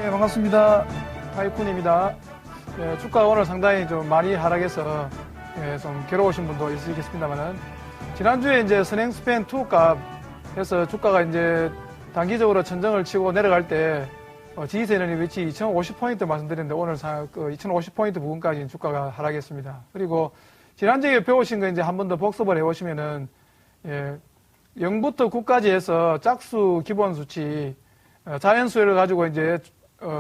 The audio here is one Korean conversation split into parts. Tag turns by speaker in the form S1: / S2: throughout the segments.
S1: 네, 반갑습니다. 타이쿤입니다. 네, 주가가 오늘 상당히 좀 많이 하락해서 좀 괴로우신 분도 있으시겠습니다만은 지난주에 이제 선행스팬 2 값에서 주가가 이제 단기적으로 천정을 치고 내려갈 때 지지선의 위치 2050포인트 말씀드렸는데 오늘 2050포인트 부근까지 주가가 하락했습니다. 그리고 지난주에 배우신 거 이제 한 번 더 복습을 해보시면은 0부터 9까지 해서 짝수 기본 수치 자연수를 가지고 이제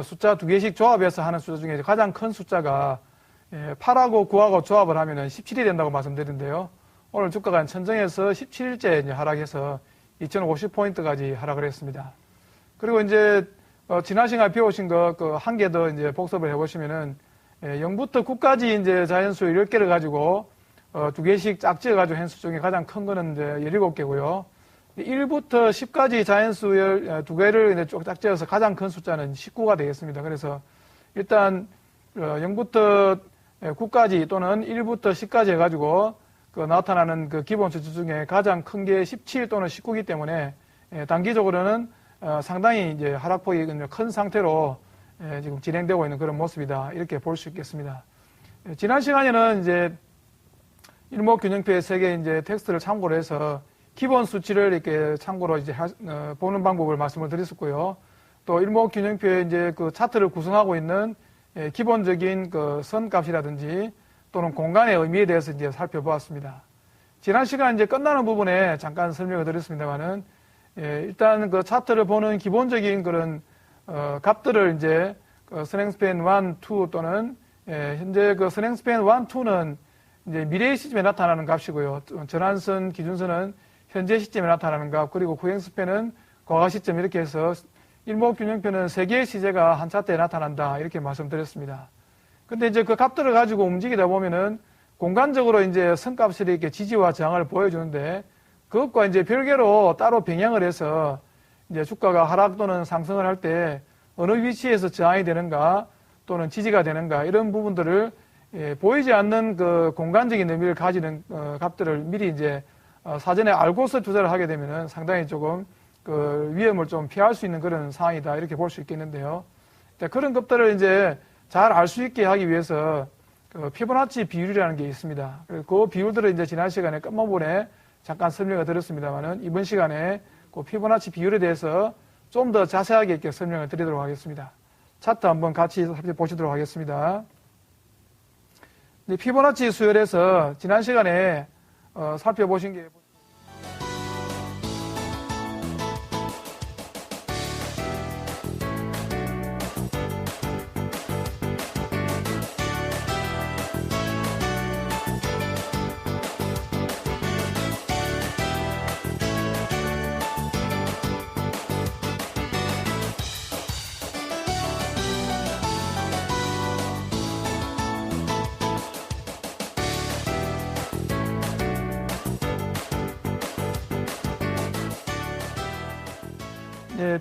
S1: 숫자 두 개씩 조합해서 하는 숫자 중에 가장 큰 숫자가 8하고 9하고 조합을 하면은 17이 된다고 말씀드렸는데요. 오늘 주가가 천정에서 17일째 이제 하락해서 2050포인트까지 하락을 했습니다. 그리고 이제 지난 시간에 배우신 거 한 개 더 이제 복습을 해보시면은 0부터 9까지 이제 자연수 10개를 가지고 두 개씩 짝지어 가지고 한 수 중에 가장 큰 거는 이제 17개고요. 1부터 10까지 자연수 두 개를 이제 쭉 짝지어서 가장 큰 숫자는 19가 되겠습니다. 그래서 일단 0부터 9까지 또는 1부터 10까지 해가지고 나타나는 그 기본 수치 중에 가장 큰 게 17 또는 19이기 때문에 단기적으로는 상당히 이제 하락폭이 큰 상태로 지금 진행되고 있는 그런 모습이다. 이렇게 볼 수 있겠습니다. 지난 시간에는 이제 일목균형표의 세 개 이제 텍스트를 참고로 해서 기본 수치를 이렇게 참고로 이제 보는 방법을 말씀을 드렸었고요. 또 일목균형표의 이제 그 차트를 구성하고 있는 기본적인 그 선값이라든지 또는 공간의 의미에 대해서 이제 살펴보았습니다. 지난 시간 이제 끝나는 부분에 잠깐 설명을 드렸습니다만은 일단 그 차트를 보는 기본적인 그런 값들을 이제 선행스팬 1, 2 또는 현재 그 선행스팬 1, 2는 이제 미래의 시점에 나타나는 값이고요. 전환선, 기준선은 현재 시점에 나타나는 값, 그리고 구행스팬은 과거 시점 이렇게 해서 일목균형표는 세 개의 시제가 한 차트에 나타난다 이렇게 말씀드렸습니다. 근데 이제 그 값들을 가지고 움직이다 보면은 공간적으로 이제 선값들이 이렇게 지지와 저항을 보여주는데 그것과 이제 별개로 따로 병행을 해서 이제 주가가 하락 또는 상승을 할 때 어느 위치에서 저항이 되는가 또는 지지가 되는가 이런 부분들을 보이지 않는 그 공간적인 의미를 가지는 값들을 미리 이제 사전에 알고서 투자를 하게 되면은 상당히 조금 그 위험을 좀 피할 수 있는 그런 상황이다 이렇게 볼 수 있겠는데요. 그런 것들을 이제 잘 알 수 있게 하기 위해서 그 피보나치 비율이라는 게 있습니다. 그 비율들을 이제 지난 시간에 끝부분에 잠깐 설명을 드렸습니다만은 이번 시간에 그 피보나치 비율에 대해서 좀 더 자세하게 이렇게 설명을 드리도록 하겠습니다. 차트 한번 같이 보시도록 하겠습니다. 피보나치 수열에서 지난 시간에 살펴보신 게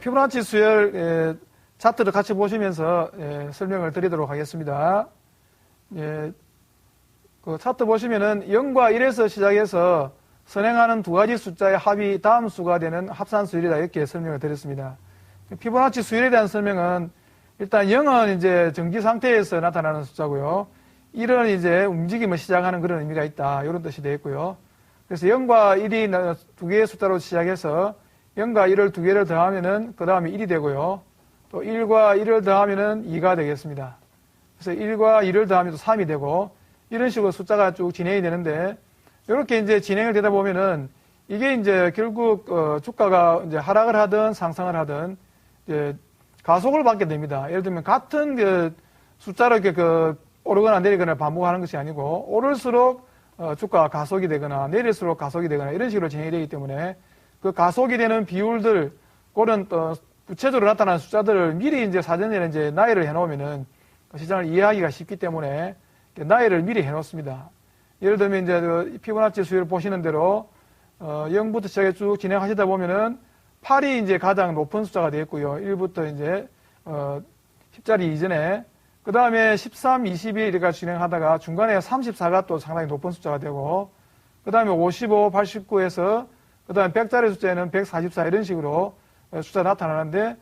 S1: 피보나치 수열 차트를 같이 보시면서 설명을 드리도록 하겠습니다. 그 차트 보시면은 0과 1에서 시작해서 선행하는 두 가지 숫자의 합이 다음 수가 되는 합산 수열이다 이렇게 설명을 드렸습니다. 피보나치 수열에 대한 설명은 일단 0은 이제 정지 상태에서 나타나는 숫자고요. 1은 이제 움직임을 시작하는 그런 의미가 있다 이런 뜻이 되어 있고요. 그래서 0과 1이 두 개의 숫자로 시작해서 0과 1을 두 개를 더하면은 그 다음에 1이 되고요. 또 1과 1을 더하면은 2가 되겠습니다. 그래서 1과 2를 더하면 또 3이 되고 이런 식으로 숫자가 쭉 진행이 되는데 이렇게 이제 진행을 되다 보면은 이게 이제 결국 주가가 이제 하락을 하든 상승을 하든 이제 가속을 받게 됩니다. 예를 들면 같은 그 숫자로 이렇게 오르거나 내리거나 반복하는 것이 아니고 오를수록 주가가 가속이 되거나 내릴수록 가속이 되거나 이런 식으로 진행이 되기 때문에 그 가속이 되는 비율들, 그런 구체적으로 나타나는 숫자들을 미리 이제 사전에 이제 나열을 해놓으면은 시장을 이해하기가 쉽기 때문에 나열을 미리 해놓습니다. 예를 들면 이제 피보나치 수율을 보시는 대로 0부터 시작해 쭉 진행하시다 보면은 8이 이제 가장 높은 숫자가 되겠고요. 1부터 이제 10자리 이전에 그 다음에 13, 22 이렇게 진행하다가 중간에 34가 또 상당히 높은 숫자가 되고 그 다음에 55, 89에서 그 다음에 100자리 숫자에는 144 이런 식으로 숫자가 나타나는데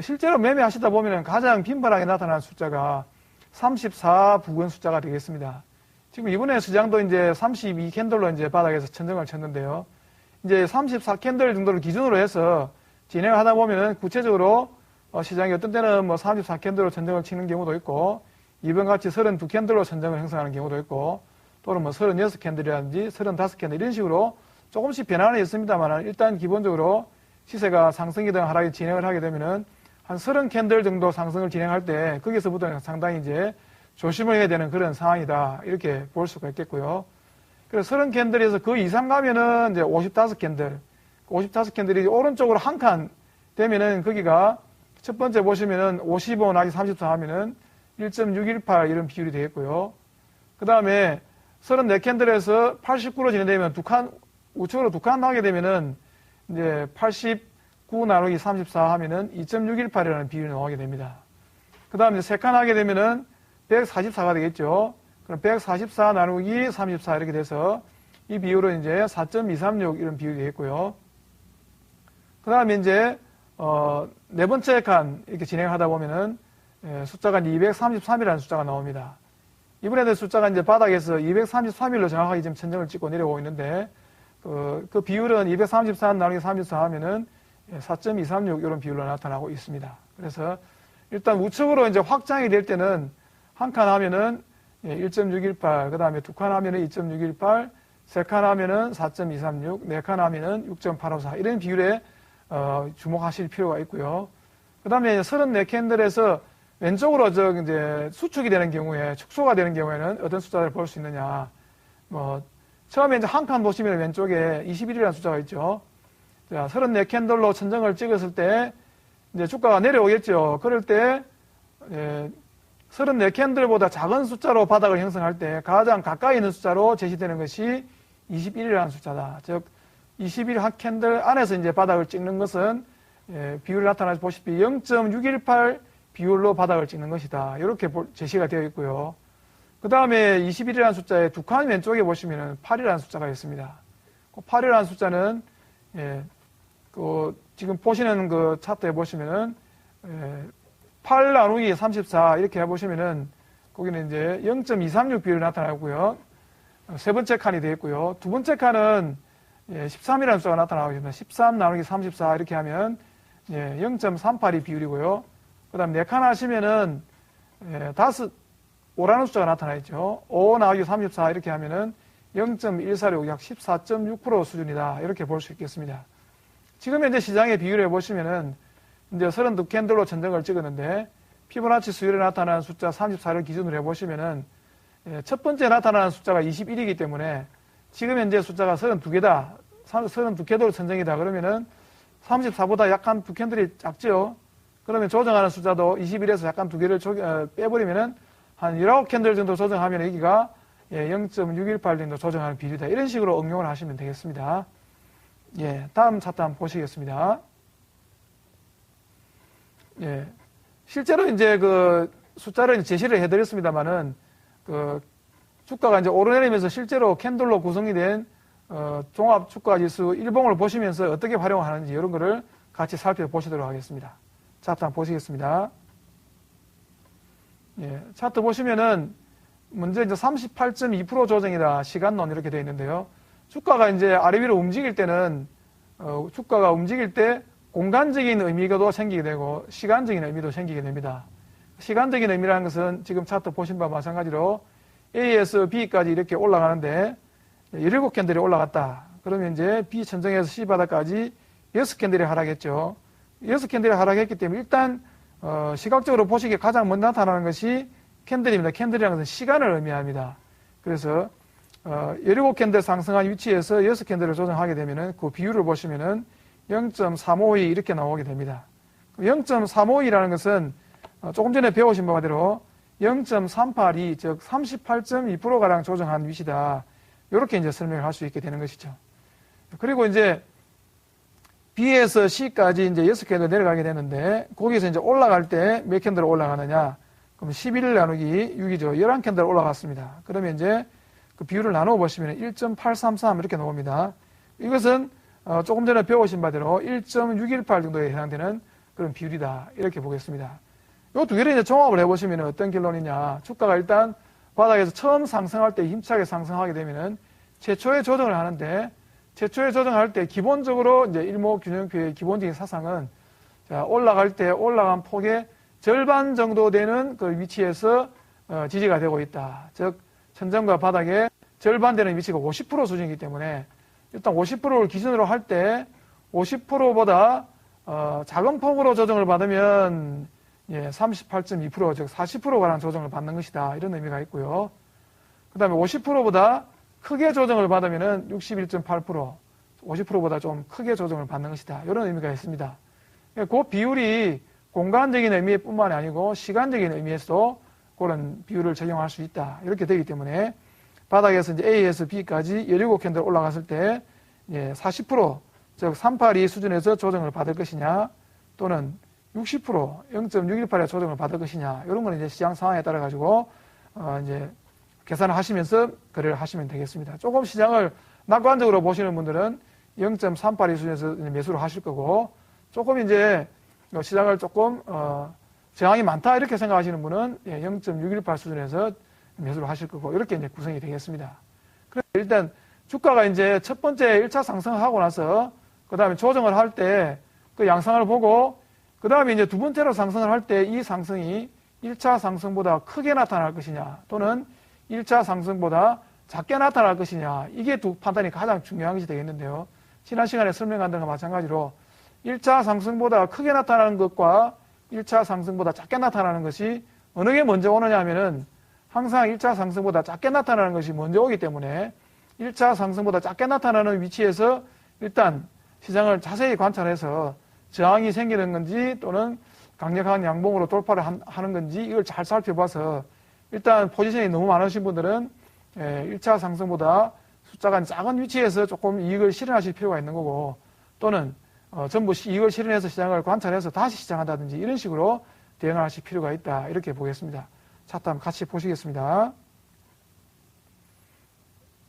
S1: 실제로 매매하시다 보면 가장 빈번하게 나타나는 숫자가 34 부근 숫자가 되겠습니다. 지금 이번에 시장도 이제 32 캔들로 이제 바닥에서 천정을 쳤는데요. 이제 34 캔들 정도를 기준으로 해서 진행을 하다 보면은 구체적으로 시장이 어떤 때는 뭐 34 캔들로 천정을 치는 경우도 있고, 이번 같이 32 캔들로 천정을 형성하는 경우도 있고, 또는 뭐 36 캔들이라든지 35 캔들 이런 식으로 조금씩 변화는 있습니다만 일단 기본적으로 시세가 상승이든 하락이 진행을 하게 되면은 한 30 캔들 정도 상승을 진행할 때 거기서부터는 상당히 이제 조심을 해야 되는 그런 상황이다. 이렇게 볼 수가 있겠고요. 그래서 30 캔들에서 그 이상 가면은 이제 55 캔들, 55 캔들이 오른쪽으로 한 칸 되면은 거기가 첫 번째 보시면은 55 나기 34 하면은 1.618 이런 비율이 되겠고요. 그 다음에 34 캔들에서 89로 진행되면 우측으로 두 칸 나게 되면은 이제 89 나누기 34 하면은 2.618이라는 비율이 나오게 됩니다. 그 다음에 세 칸 하게 되면은 144가 되겠죠. 그럼 144 나누기 34 이렇게 돼서 이 비율은 이제 4.236 이런 비율이 되겠고요. 그 다음에 이제 네 번째 칸 이렇게 진행하다 보면은 숫자가 233이라는 숫자가 나옵니다. 이번에도 숫자가 이제 바닥에서 233일로 정확하게 지금 천정을 찍고 내려오고 있는데 그 비율은 234 나누기 34 하면은 4.236 이런 비율로 나타나고 있습니다. 그래서 일단 우측으로 이제 확장이 될 때는 한 칸 하면은 1.618, 그 다음에 두 칸 하면은 2.618, 세 칸 하면은 4.236, 네 칸 하면은 6.854 이런 비율에 주목하실 필요가 있고요. 그 다음에 34캔들에서 왼쪽으로 이제 수축이 되는 경우에, 축소가 되는 경우에는 어떤 숫자를 볼 수 있느냐. 처음에 이제 한 칸 보시면 왼쪽에 21이라는 숫자가 있죠. 자, 34캔들로 천정을 찍었을 때, 이제 주가가 내려오겠죠. 그럴 때, 34캔들보다 작은 숫자로 바닥을 형성할 때 가장 가까이 있는 숫자로 제시되는 것이 21이라는 숫자다. 즉, 21 한 캔들 안에서 이제 바닥을 찍는 것은, 비율이 나타나서 보시피 0.618 비율로 바닥을 찍는 것이다. 이렇게 제시가 되어 있고요. 그 다음에 21이라는 숫자의 두 칸 왼쪽에 보시면 8이라는 숫자가 있습니다. 그 8이라는 숫자는, 지금 보시는 그 차트에 보시면은, 8 나누기 34 이렇게 해보시면은 거기는 이제 0.236 비율이 나타나고요. 세 번째 칸이 되겠고요. 두 번째 칸은 13이라는 숫자가 나타나고 있습니다. 13 나누기 34 이렇게 하면 0.382 비율이고요. 그 다음 네 칸 하시면은 5라는 숫자가 나타나 있죠. 5 나누기 34 이렇게 하면은 0.146 약 14.6% 수준이다. 이렇게 볼 수 있겠습니다. 지금 현재 시장의 비율을 해보시면은 이제 32캔들로 천정을 찍었는데 피보나치 수율에 나타나는 숫자 34를 기준으로 해보시면은 첫 번째 나타나는 숫자가 21이기 때문에 지금 현재 숫자가 32개다. 32캔들로 천정이다. 그러면은 34보다 약간 두 캔들이 작죠. 그러면 조정하는 숫자도 21에서 약간 두 개를 빼버리면은 한 19캔들 정도 조정하면 여기가 0.618 정도 조정하는 비율이다. 이런 식으로 응용을 하시면 되겠습니다. 다음 차트 한번 보시겠습니다. 실제로 이제 그 숫자를 제시를 해드렸습니다만은 그 주가가 이제 오르내리면서 실제로 캔들로 구성이 된 종합 주가 지수 일봉을 보시면서 어떻게 활용하는지 이런 거를 같이 살펴보시도록 하겠습니다. 차트 한번 보시겠습니다. 차트 보시면은 먼저 이제 38.2% 조정이다. 시간론 이렇게 되어 있는데요. 주가가 이제 아래 위로 움직일 때는 주가가 움직일 때 공간적인 의미도 생기게 되고 시간적인 의미도 생기게 됩니다. 시간적인 의미라는 것은 지금 차트 보신 바와 마찬가지로 A에서 B까지 이렇게 올라가는데 17캔들이 올라갔다. 그러면 이제 B 천정에서 C 바닥까지 6캔들이 하락했죠. 6캔들이 하락했기 때문에 일단 시각적으로 보시기에 가장 먼저 나타나는 것이 캔들입니다. 캔들이라는 것은 시간을 의미합니다. 그래서 17캔들 상승한 위치에서 6캔들을 조정하게 되면은 그 비율을 보시면은 0.352 이렇게 나오게 됩니다. 0.352라는 것은 조금 전에 배우신 바대로 0.382, 즉 38.2%가량 조정한 위치다. 이렇게 이제 설명을 할 수 있게 되는 것이죠. 그리고 이제 B에서 C까지 이제 6캔들 내려가게 되는데 거기서 이제 올라갈 때 몇 캔들 올라가느냐? 그럼 11 나누기 6이죠. 11캔들 올라갔습니다. 그러면 이제 그 비율을 나누어 보시면 1.833 이렇게 나옵니다. 이것은 조금 전에 배우신 바대로 1.618 정도에 해당되는 그런 비율이다. 이렇게 보겠습니다. 이 두 개를 이제 종합을 해보시면 어떤 결론이냐. 주가가 일단 바닥에서 처음 상승할 때 힘차게 상승하게 되면은 최초의 조정을 하는데, 최초의 조정할 때 기본적으로 이제 일목균형표의 기본적인 사상은, 자, 올라갈 때 올라간 폭의 절반 정도 되는 그 위치에서 지지가 되고 있다. 즉, 천정과 바닥의 절반 되는 위치가 50% 수준이기 때문에 일단 50%를 기준으로 할 때 50%보다 작은 폭으로 조정을 받으면 38.2%, 즉 40%가량 조정을 받는 것이다. 이런 의미가 있고요. 그 다음에 50%보다 크게 조정을 받으면 61.8%, 50%보다 좀 크게 조정을 받는 것이다. 이런 의미가 있습니다. 그 비율이 공간적인 의미뿐만 아니고 시간적인 의미에서도 그런 비율을 적용할 수 있다. 이렇게 되기 때문에 바닥에서 이제 A에서 B까지 17캔들 올라갔을 때 40%, 즉 382 수준에서 조정을 받을 것이냐, 또는 60%, 0.618의 조정을 받을 것이냐, 이런 건 이제 시장 상황에 따라 가지고 이제 계산을 하시면서 거래를 하시면 되겠습니다. 조금 시장을 낙관적으로 보시는 분들은 0.382 수준에서 매수를 하실 거고, 조금 이제 시장을 조금 저항이 많다 이렇게 생각하시는 분은 0.618 수준에서 매수를 하실 거고, 이렇게 이제 구성이 되겠습니다. 그래서 일단 주가가 이제 첫 번째 1차 상승을 하고 나서 그 다음에 조정을 할 때 그 양상을 보고, 그 다음에 이제 두 번째로 상승을 할 때 이 상승이 1차 상승보다 크게 나타날 것이냐, 또는 1차 상승보다 작게 나타날 것이냐, 이게 두 판단이 가장 중요한 것이 되겠는데요. 지난 시간에 설명한 것과 마찬가지로 1차 상승보다 크게 나타나는 것과 1차 상승보다 작게 나타나는 것이 어느 게 먼저 오느냐 하면은 항상 1차 상승보다 작게 나타나는 것이 먼저 오기 때문에 1차 상승보다 작게 나타나는 위치에서 일단 시장을 자세히 관찰해서 저항이 생기는 건지 또는 강력한 양봉으로 돌파를 하는 건지 이걸 잘 살펴봐서, 일단 포지션이 너무 많으신 분들은 1차 상승보다 숫자가 작은 위치에서 조금 이익을 실현하실 필요가 있는 거고, 또는 전부 이익을 실현해서 시장을 관찰해서 다시 시장한다든지 이런 식으로 대응을 하실 필요가 있다. 이렇게 보겠습니다. 차트 한번 같이 보시겠습니다.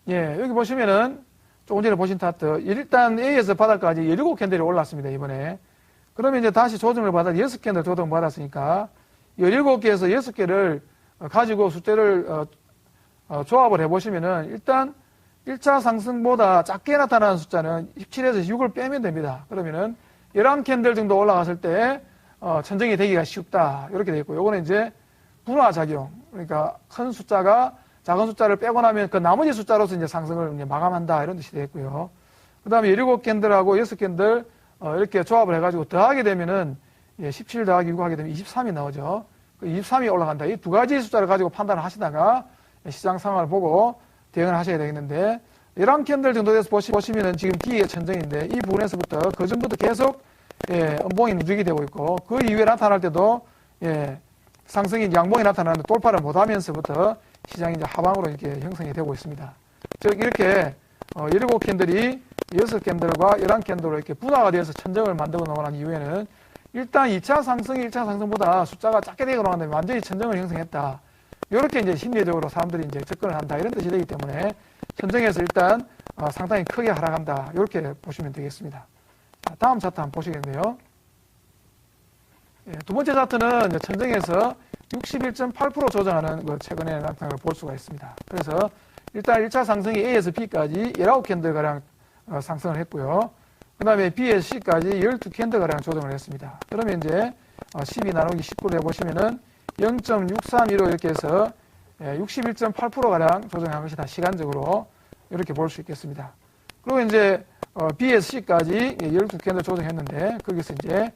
S1: 여기 보시면은 조금 전에 보신 차트, 일단 A에서 바닥까지 17캔들이 올랐습니다. 이번에. 그러면 이제 다시 조정을 받아 6캔들 조정을 받았으니까 17개에서 6개를 가지고 숫자를 조합을 해보시면은 일단 1차 상승보다 작게 나타나는 숫자는 17에서 6을 빼면 됩니다. 그러면은 11캔들 정도 올라갔을 때 천정이 되기가 쉽다. 이렇게 되어 있고, 요거는 이제 분화작용. 그러니까 큰 숫자가 작은 숫자를 빼고 나면 그 나머지 숫자로서 이제 상승을 이제 마감한다. 이런 뜻이 되겠고요. 그 다음에 17캔들하고 6캔들 이렇게 조합을 해가지고 더하게 되면은 17 더하기 6 하게 되면 23이 나오죠. 그 23이 올라간다. 이 두 가지 숫자를 가지고 판단을 하시다가 시장 상황을 보고 대응을 하셔야 되겠는데, 11캔들 정도 돼서 보시면은 지금 D의 천정인데, 이 부분에서부터 그 전부터 계속 음봉이 누적이 되고 있고, 그 이후에 나타날 때도 상승이 양봉이 나타나는데 돌파를 못하면서부터 시장이 이제 하방으로 이렇게 형성이 되고 있습니다. 즉 이렇게 17캔들이 6캔들과 11캔들로 이렇게 분화가 되어서 천정을 만들어 놓은 이후에는 일단 2차 상승이 1차 상승보다 숫자가 작게 되고 나왔는데 완전히 천정을 형성했다. 이렇게 이제 심리적으로 사람들이 이제 접근을 한다. 이런 뜻이 되기 때문에 천정에서 일단 상당히 크게 하락한다. 이렇게 보시면 되겠습니다. 다음 차트 한번 보시겠네요. 두 번째 차트는 천정에서 61.8% 조정하는 그 최근의 나타나는 걸 볼 수가 있습니다. 그래서 일단 1차 상승이 A에서 B까지 19캔들가량 상승을 했고요. 그 다음에 B에서 C까지 12캔들가량 조정을 했습니다. 그러면 이제 12 나누기 19를 해보시면은 0.632로 이렇게 해서 61.8%가량 조정한 것이다. 시간적으로 이렇게 볼 수 있겠습니다. 그리고 이제 B에서 C까지 12캔들 조정했는데 거기서 이제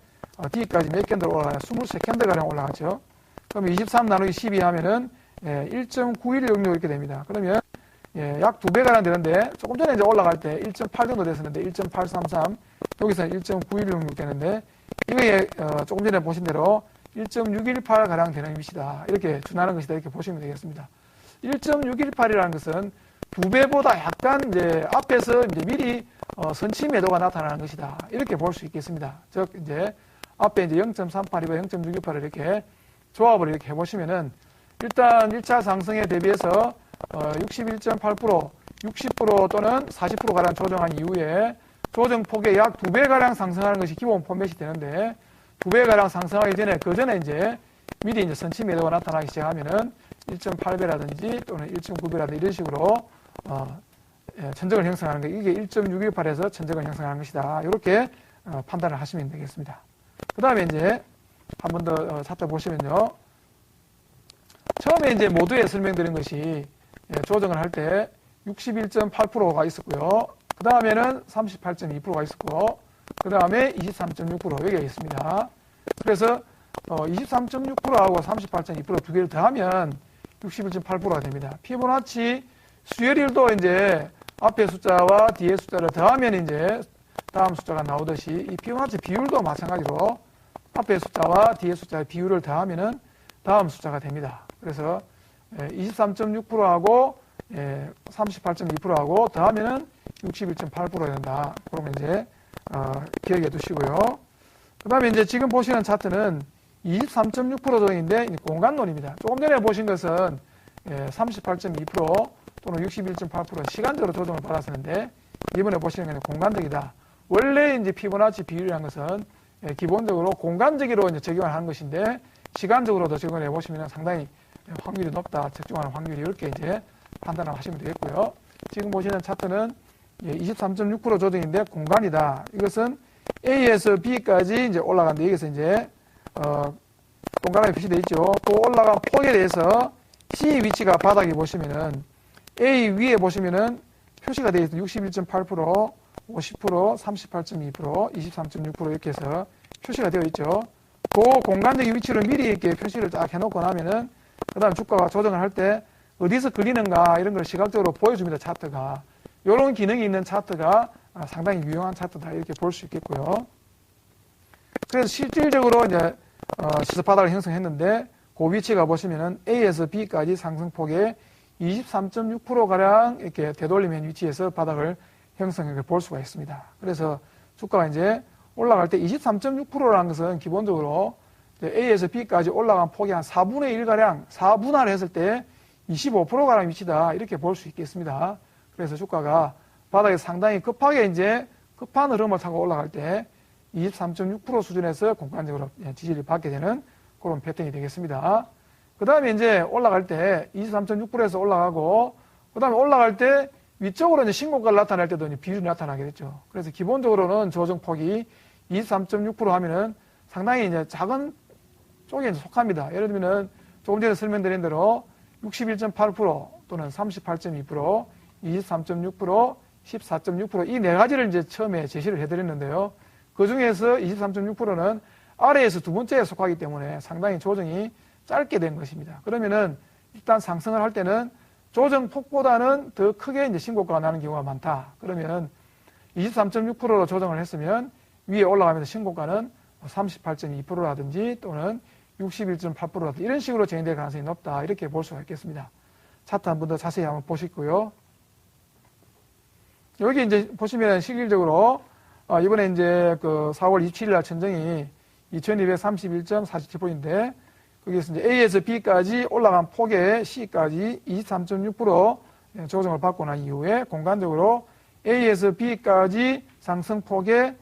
S1: D까지 몇 캔들 올라가요? 23캔들가량 올라갔죠. 그러면 23 나누기 12 하면은 1.9166 이렇게 됩니다. 그러면 약 2배가량 되는데, 조금 전에 이제 올라갈 때 1.8 정도 됐었는데 1.833, 여기서 1.9166 되는데, 이거에 조금 전에 보신 대로 1.618가량 되는 위치다. 이렇게 준하는 것이다. 이렇게 보시면 되겠습니다. 1.618이라는 것은 2배보다 약간 이제 앞에서 이제 미리 선취 매도가 나타나는 것이다. 이렇게 볼 수 있겠습니다. 즉, 이제 앞에 이제 0.382와 0.618을 이렇게 조합을 이렇게 해보시면은 일단 1차 상승에 대비해서 61.8%, 60% 또는 40%가량 조정한 이후에 조정폭의 약 2배가량 상승하는 것이 기본 포맷이 되는데, 2배가량 상승하기 전에, 그 전에 이제 미리 이제 선취 매도가 나타나기 시작하면은 1.8배라든지 또는 1.9배라든지 이런 식으로, 천정을 형성하는 게, 이게 1.618에서 천정을 형성하는 것이다. 이렇게 판단을 하시면 되겠습니다. 그 다음에 이제 한 번 더 차트 보시면요. 처음에 이제 모두에 설명드린 것이 조정을 할 때 61.8%가 있었고요. 그 다음에는 38.2%가 있었고, 그 다음에 23.6% 여기가 있습니다. 그래서 23.6%하고 38.2% 두 개를 더하면 61.8%가 됩니다. 피보나치 수열일도 이제 앞에 숫자와 뒤에 숫자를 더하면 이제 다음 숫자가 나오듯이 이 피보나치 비율도 마찬가지로 앞에 숫자와 뒤에 숫자의 비율을 더하면은 다음 숫자가 됩니다. 그래서 23.6%하고 38.2%하고 더하면은 61.8%가 된다. 그러면 이제 기억해 두시고요. 그 다음에 이제 지금 보시는 차트는 23.6% 조정인데 공간론입니다. 조금 전에 보신 것은 38.2% 또는 61.8% 시간적으로 조정을 받았었는데 이번에 보시는 것은 공간적이다. 원래 이제 피보나치 비율이라는 것은 기본적으로 공간적으로 이제 적용을 하는 것인데 시간적으로도 적용을 해보시면 상당히 확률이 높다, 적중하는 확률이 이렇게 이제 판단을 하시면 되겠고요. 지금 보시는 차트는 23.6% 조정인데 공간이다. 이것은 A에서 B까지 이제 올라가는데 여기서 이제 동그라미 표시되어 있죠. 또 올라간 폭에 대해서 C 위치가 바닥에 보시면은 A 위에 보시면은 표시가 되어 있습니다. 61.8%, 50%, 38.2%, 23.6% 이렇게 해서 표시가 되어 있죠. 그 공간적인 위치를 미리 이렇게 표시를 딱 해놓고 나면은 그 다음 주가가 조정을 할 때 어디서 걸리는가 이런 걸 시각적으로 보여줍니다. 차트가. 이런 기능이 있는 차트가 상당히 유용한 차트다 이렇게 볼 수 있겠고요. 그래서 실질적으로 이제 시세 바닥을 형성했는데 그 위치가 보시면은 A에서 B까지 상승폭의 23.6%가량 이렇게 되돌리면 위치에서 바닥을 형성해 볼 수가 있습니다. 그래서 주가가 이제 올라갈 때 23.6%라는 것은 기본적으로 A에서 B까지 올라간 폭이 한 4분의 1가량, 4분할을 했을 때 25%가량 위치다. 이렇게 볼 수 있겠습니다. 그래서 주가가 바닥에 상당히 급하게 이제 급한 흐름을 타고 올라갈 때 23.6% 수준에서 공간적으로 지지를 받게 되는 그런 패턴이 되겠습니다. 그 다음에 이제 올라갈 때 23.6%에서 올라가고, 그 다음에 올라갈 때 위쪽으로 이제 신고가를 나타낼 때도 이제 비율이 나타나게 됐죠. 그래서 기본적으로는 조정폭이 23.6% 하면은 상당히 이제 작은 쪽에 이제 속합니다. 예를 들면은 조금 전에 설명드린 대로 61.8% 또는 38.2%, 23.6%, 14.6% 이 네 가지를 이제 처음에 제시를 해드렸는데요. 그 중에서 23.6%는 아래에서 두 번째에 속하기 때문에 상당히 조정이 짧게 된 것입니다. 그러면은 일단 상승을 할 때는 조정폭보다는 더 크게 이제 신고가가 나는 경우가 많다. 그러면 23.6%로 조정을 했으면 위에 올라가면서 신고가는 38.2%라든지 또는 61.8%라든지 이런 식으로 진행될 가능성이 높다. 이렇게 볼 수가 있겠습니다. 차트 한 번 더 자세히 한번 보시고요. 여기 이제 보시면 실질적으로 이번에 이제 그 4월 27일 날 천정이 2231.47포인트인데 거기에서 이제 A에서 B까지 올라간 폭에 C까지 23.6% 조정을 받고 난 이후에 공간적으로 A에서 B까지 상승폭에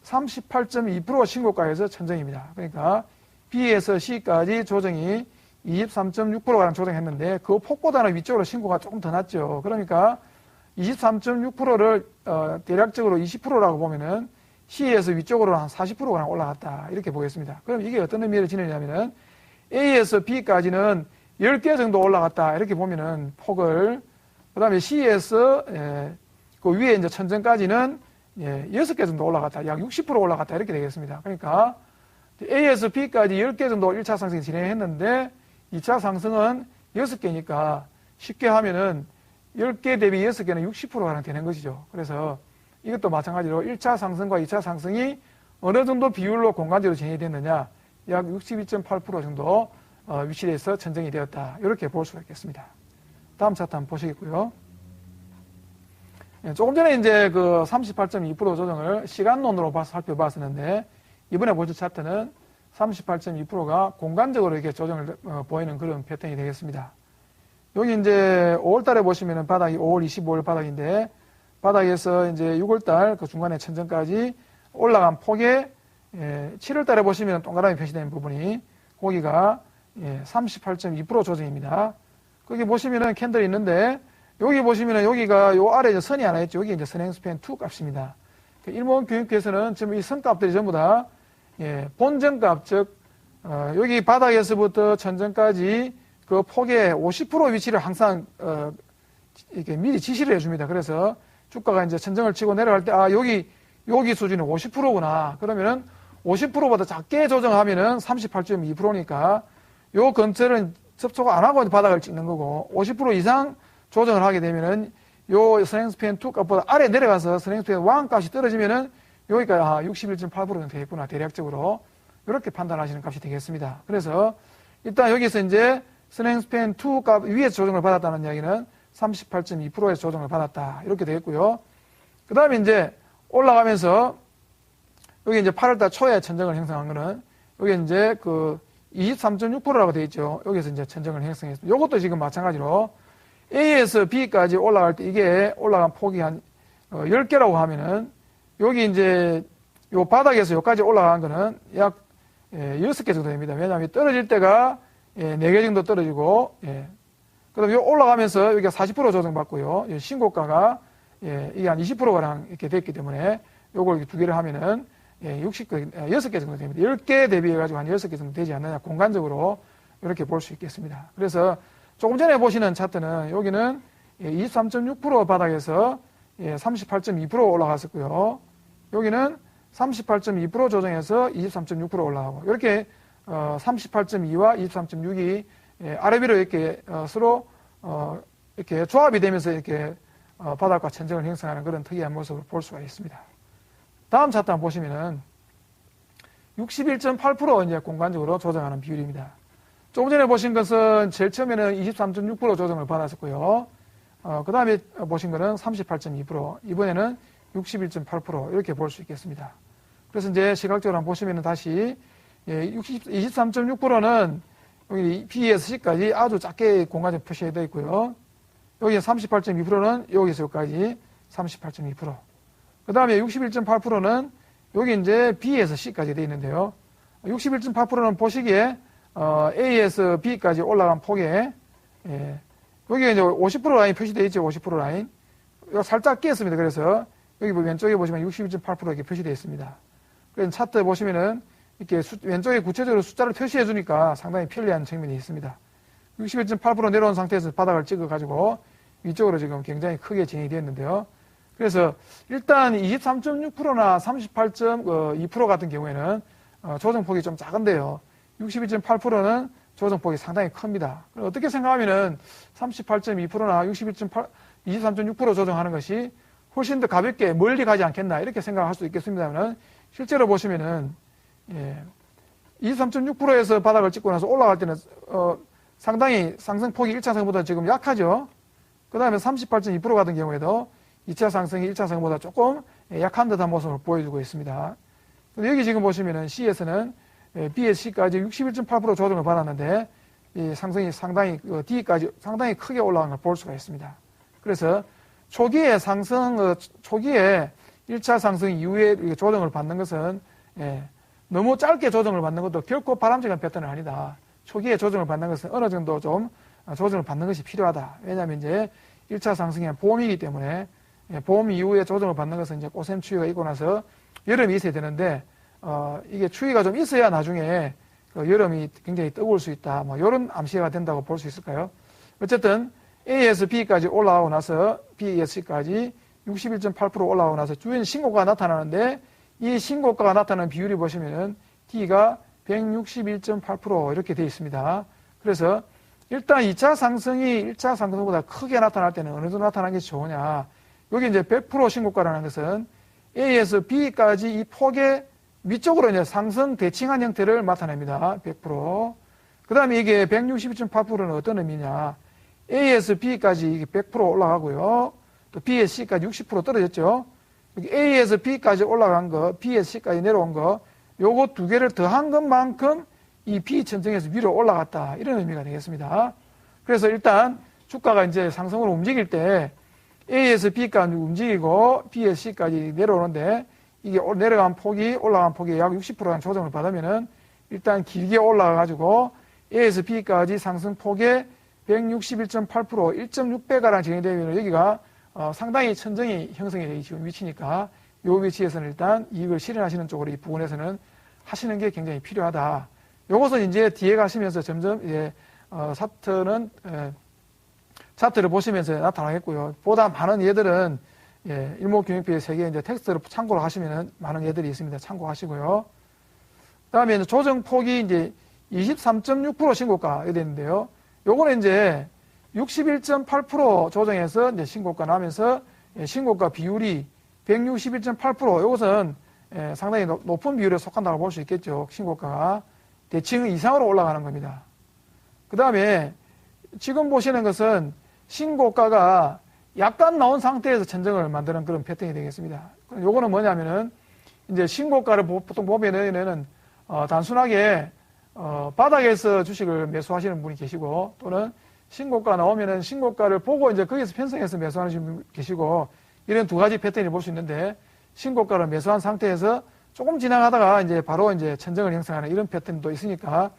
S1: 38.2% 신고가에서 천정입니다. 그러니까 B에서 C까지 조정이 23.6%가량 조정했는데 그 폭보다는 위쪽으로 신고가 조금 더 낮죠. 그러니까 23.6%를 대략적으로 20%라고 보면은 C에서 위쪽으로 한 40%가량 올라갔다. 이렇게 보겠습니다. 그럼 이게 어떤 의미를 지니냐면은 A에서 B까지는 10개 정도 올라갔다. 이렇게 보면은 폭을, 그 다음에 C에서 그 위에 이제 천정까지는 6개 정도 올라갔다. 약 60% 올라갔다. 이렇게 되겠습니다. 그러니까 A에서 B까지 10개 정도 1차 상승이 진행했는데 2차 상승은 6개니까 쉽게 하면은 10개 대비 6개는 60%가량 되는 것이죠. 그래서 이것도 마찬가지로 1차 상승과 2차 상승이 어느 정도 비율로 공간적으로 진행이 됐느냐, 약 62.8% 정도 위치에서 천정이 되었다. 이렇게 볼 수가 있겠습니다. 다음 차트 한번 보시겠고요. 조금 전에 이제 그 38.2% 조정을 시간론으로 살펴봤었는데 이번에 보실 차트는 38.2%가 공간적으로 이렇게 조정을 보이는 그런 패턴이 되겠습니다. 여기 이제 5월달에 보시면은 바닥이 5월 25일 바닥인데 바닥에서 이제 6월달 그 중간에 천정까지 올라간 폭의 7월 달에 보시면 동그라미 표시된 부분이 거기가 38.2% 조정입니다. 거기 보시면은 캔들이 있는데 여기 보시면은 여기가 요 아래 선이 하나 있죠. 여기 이제 선행스팬 2 값입니다. 일본 교육부에서는 지금 이 선값들이 전부 다 본전값, 즉 여기 바닥에서부터 천정까지 그 폭의 50% 위치를 항상 이렇게 미리 지시를 해줍니다. 그래서 주가가 이제 천정을 치고 내려갈 때 여기 수준이 50%구나. 그러면은 50%보다 작게 조정하면은 38.2%니까 요 근처는 접촉 안 하고 바닥을 찍는 거고 50% 이상 조정을 하게 되면은 요 선행스팬 2 값보다 아래 내려가서 선행스팬 1 값이 떨어지면은 여기가 61.8%는 되겠구나. 대략적으로 이렇게 판단하시는 값이 되겠습니다. 그래서 일단 여기서 이제 선행스팬 2 값 위에서 조정을 받았다는 이야기는 38.2%에서 조정을 받았다. 이렇게 되겠고요. 그 다음에 이제 올라가면서 여기 이제 8월달 초에 천정을 형성한 거는 여기 이제 그 23.6%라고 되어 있죠. 여기서 이제 천정을 형성했습니다. 이것도 지금 마찬가지로 A에서 B까지 올라갈 때 이게 올라간 폭이 한 10개라고 하면은 여기 이제 요 바닥에서 여기까지 올라간 거는 약 6개 정도 됩니다. 왜냐하면 떨어질 때가 4개 정도 떨어지고 그 다음에 올라가면서 여기가 40% 조정받고요. 신고가가 이게 한 20%가량 이렇게 됐기 때문에 요걸 이렇게 두 개를 하면은 6개 정도 됩니다. 10개 대비해가지고 한 6개 정도 되지 않느냐. 공간적으로 이렇게 볼 수 있겠습니다. 그래서 조금 전에 보시는 차트는 여기는 23.6% 바닥에서 38.2% 올라갔었고요. 여기는 38.2% 조정해서 23.6% 올라가고 이렇게 38.2와 23.6이 아래 위로 이렇게 서로 이렇게 조합이 되면서 이렇게 바닥과 천정을 형성하는 그런 특이한 모습을 볼 수가 있습니다. 다음 차트 한번 보시면은 61.8% 이제 공간적으로 조정하는 비율입니다. 조금 전에 보신 것은 제일 처음에는 23.6% 조정을 받았었고요. 그 다음에 보신 거는 38.2%, 이번에는 61.8% 이렇게 볼 수 있겠습니다. 그래서 이제 시각적으로 한번 보시면은 다시 23.6%는 여기 B에서 C까지 아주 작게 공간적 표시되어 있고요. 여기 38.2%는 여기서 여기까지 38.2%. 그 다음에 61.8%는 여기 이제 B에서 C까지 되어 있는데요. 61.8%는 보시기에 A에서 B까지 올라간 폭에 여기 이제 50% 라인 표시되어 있죠. 50% 라인. 이거 살짝 끼었습니다. 그래서 여기 왼쪽에 보시면 61.8% 이렇게 표시되어 있습니다. 그래서 차트 보시면은 이렇게 왼쪽에 구체적으로 숫자를 표시해 주니까 상당히 편리한 측면이 있습니다. 61.8% 내려온 상태에서 바닥을 찍어가지고 위쪽으로 지금 굉장히 크게 진행이 되었는데요. 그래서 일단 23.6%나 38.2% 같은 경우에는 조정폭이 좀 작은데요. 61.8%는 조정폭이 상당히 큽니다. 어떻게 생각하면은 38.2%나 23.6% 조정하는 것이 훨씬 더 가볍게 멀리 가지 않겠나 이렇게 생각할 수 있겠습니다만 실제로 보시면은 23.6%에서 바닥을 찍고 나서 올라갈 때는 상당히 상승폭이 1차 상승보다 지금 약하죠. 그 다음에 38.2% 같은 경우에도 2차 상승이 1차 상승보다 조금 약한 듯한 모습을 보여주고 있습니다. 여기 지금 보시면은 C에서는 B에서 C까지 61.8% 조정을 받았는데 이 상승이 상당히 D까지 상당히 크게 올라간 걸 볼 수가 있습니다. 그래서 초기에 1차 상승 이후에 조정을 받는 것은 너무 짧게 조정을 받는 것도 결코 바람직한 패턴은 아니다. 초기에 조정을 받는 것은 어느 정도 좀 조정을 받는 것이 필요하다. 왜냐하면 이제 1차 상승이 보험이기 때문에 보험 이후에 조정을 받는 것은 이제 꽃샘 추위가 있고 나서 여름이 있어야 되는데 이게 추위가 좀 있어야 나중에 여름이 굉장히 뜨거울 수 있다. 뭐 이런 암시가 된다고 볼 수 있을까요? 어쨌든 A에서 B까지 올라가고 나서 B에서 C까지 61.8% 올라가고 나서 주변 신고가가 나타나는데 이 신고가가 나타나는 비율이 보시면은 D가 161.8% 이렇게 되어 있습니다. 그래서 일단 2차 상승이 1차 상승보다 크게 나타날 때는 어느 정도 나타나는 게 좋으냐. 여기 이제 100% 신고가라는 것은 A에서 B까지 이 폭의 위쪽으로 이제 상승 대칭한 형태를 나타냅니다. 100%. 그 다음에 이게 161.8%는 어떤 의미냐. A에서 B까지 이게 100% 올라가고요. 또 B에서 C까지 60% 떨어졌죠. 여기 A에서 B까지 올라간 거, B에서 C까지 내려온 거, 요거 두 개를 더한 것만큼 이 B 천정에서 위로 올라갔다. 이런 의미가 되겠습니다. 그래서 일단 주가가 이제 상승으로 움직일 때 A에서 B까지 움직이고 B에서 C까지 내려오는데 이게 내려간 폭이 올라간 폭이 약 60%의 조정을 받으면은 일단 길게 올라가가지고 A에서 B까지 상승폭의 161.8%, 1.6배가량 진행되면 여기가 상당히 천정이 형성이 되기 지금 위치니까 이 위치에서는 일단 이익을 실현하시는 쪽으로 이 부분에서는 하시는 게 굉장히 필요하다. 요것은 이제 뒤에 가시면서 점점 차트를 보시면서 나타나겠고요. 보다 많은 예들은 일목균형표의 세계 이제 텍스트를 참고를 하시면 많은 예들이 있습니다. 참고하시고요. 그다음에 이제 조정폭이 이제 23.6% 신고가 되는데요. 요거는 이제 61.8% 조정해서 이제 신고가 나면서 신고가 비율이 161.8%. 요것은 상당히 높은 비율에 속한다고 볼 수 있겠죠. 신고가가 대칭 이상으로 올라가는 겁니다. 그 다음에 지금 보시는 것은 신고가가 약간 나온 상태에서 천정을 만드는 그런 패턴이 되겠습니다. 요거는 뭐냐면은 이제 신고가를 보통 보면은 단순하게 바닥에서 주식을 매수하시는 분이 계시고 또는 신고가 나오면은 신고가를 보고 이제 거기서 편성해서 매수하시는 분이 계시고 이런 두 가지 패턴을 볼 수 있는데 신고가를 매수한 상태에서 조금 지나가다가 이제 바로 이제 천정을 형성하는 이런 패턴도 있으니까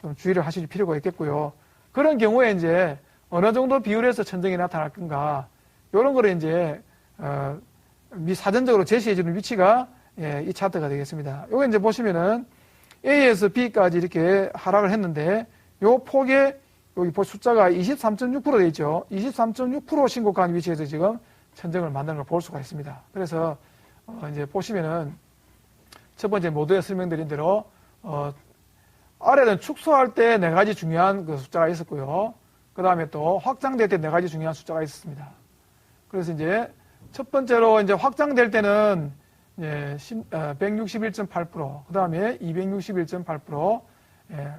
S1: 좀 주의를 하실 필요가 있겠고요. 그런 경우에 이제 어느 정도 비율에서 천정이 나타날 건가 이런 거를 이제 사전적으로 제시해주는 위치가 이 차트가 되겠습니다. 요거 이제 보시면은 A에서 B까지 이렇게 하락을 했는데 요 폭에 여기 숫자가 23.6% 되어 있죠. 23.6% 신고가 위치에서 지금 천정을 만드는 걸 볼 수가 있습니다. 그래서 이제 보시면은 첫 번째 모두에 설명드린 대로 아래는 축소할 때 네 가지 중요한 그 숫자가 있었고요. 그 다음에 또 확장될 때 네 가지 중요한 숫자가 있었습니다. 그래서 이제 첫 번째로 이제 확장될 때는 161.8%, 그 다음에 261.8%,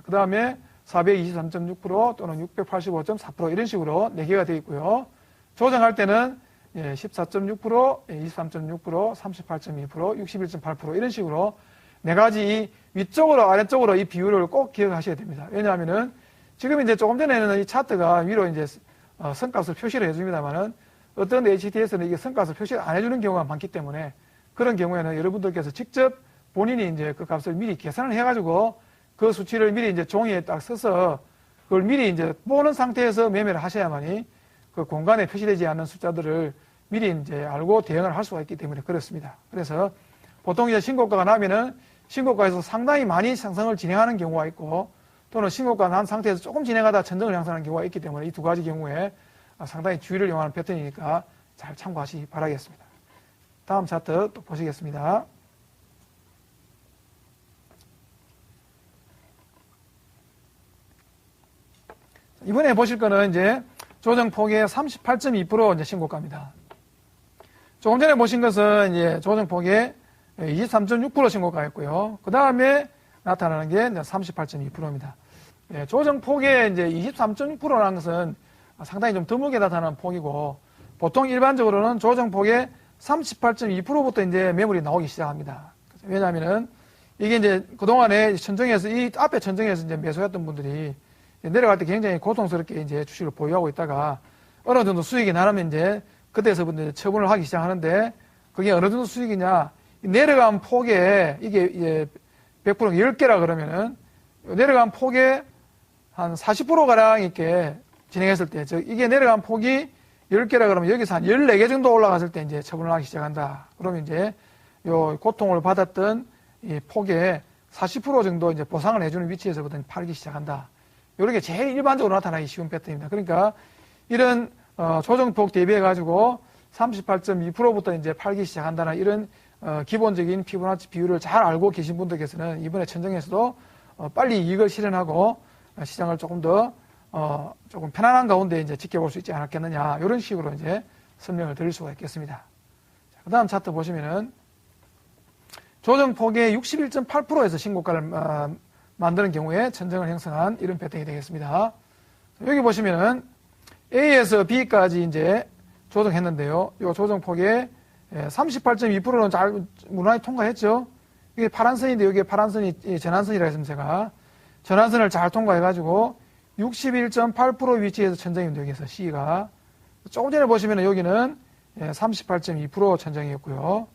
S1: 그 다음에 423.6% 또는 685.4% 이런 식으로 4개가 되어 있고요. 조정할 때는 14.6%, 23.6%, 38.2%, 61.8% 이런 식으로 네 가지 위쪽으로 아래쪽으로 이 비율을 꼭 기억하셔야 됩니다. 왜냐하면은 지금 이제 조금 전에는 이 차트가 위로 이제 선값을 표시를 해줍니다만은 어떤 HTS는 이게 선값을 표시를 안 해주는 경우가 많기 때문에 그런 경우에는 여러분들께서 직접 본인이 이제 그 값을 미리 계산을 해가지고 그 수치를 미리 이제 종이에 딱 써서 그걸 미리 이제 보는 상태에서 매매를 하셔야만이 그 공간에 표시되지 않는 숫자들을 미리 이제 알고 대응을 할 수가 있기 때문에 그렇습니다. 그래서 보통 이제 신고가가 나면은 신고가에서 상당히 많이 상승을 진행하는 경우가 있고 또는 신고가 난 상태에서 조금 진행하다 천정을 형성하는 경우가 있기 때문에 이 두 가지 경우에 상당히 주의를 요하는 패턴이니까 잘 참고하시기 바라겠습니다. 다음 차트 또 보시겠습니다. 이번에 보실 거는 이제 조정폭의 38.2% 이제 신고가입니다. 조금 전에 보신 것은 이제 조정폭의 23.6% 신고가였고요. 그 다음에 나타나는 게 38.2%입니다. 조정폭의 이제 23.6%라는 것은 상당히 좀 드물게 나타나는 폭이고 보통 일반적으로는 조정폭의 38.2%부터 이제 매물이 나오기 시작합니다. 왜냐하면은 이게 이제 그동안에 천정에서 이 앞에 천정에서 이제 매수했던 분들이 내려갈 때 굉장히 고통스럽게 이제 주식을 보유하고 있다가 어느 정도 수익이 나면 이제 그때서부터 처분을 하기 시작하는데 그게 어느 정도 수익이냐 내려간 폭에 이게 100% 10개라 그러면은 내려간 폭에 한 40%가량 이렇게 진행했을 때, 이게 내려간 폭이 10개라 그러면 여기서 한 14개 정도 올라갔을 때 이제 처분을 하기 시작한다. 그러면 이제 요 고통을 받았던 이 폭의 40% 정도 이제 보상을 해주는 위치에서부터 팔기 시작한다. 요런 게 제일 일반적으로 나타나기 쉬운 패턴입니다. 그러니까 이런 조정폭 대비해 가지고 38.2%부터 이제 팔기 시작한다는 이런 기본적인 피보나치 비율을 잘 알고 계신 분들께서는 이번에 천정에서도 빨리 이익을 실현하고 시장을 조금 더 조금 편안한 가운데 이제 지켜볼 수 있지 않았겠느냐 이런 식으로 이제 설명을 드릴 수가 있겠습니다. 그 다음 차트 보시면은 조정폭의 61.8%에서 신고가를 만드는 경우에 천정을 형성한 이런 패턴이 되겠습니다. 여기 보시면은 A에서 B까지 이제 조정했는데요. 이 조정폭의 38.2%는 잘 무난히 통과했죠. 이게 파란선인데 여기에 파란선이 전환선이라 했습니다. 제가 전환선을 잘 통과해가지고 61.8% 위치에서 천정입니다. 여기서 C가 조금 전에 보시면 여기는 38.2% 천정이었고요.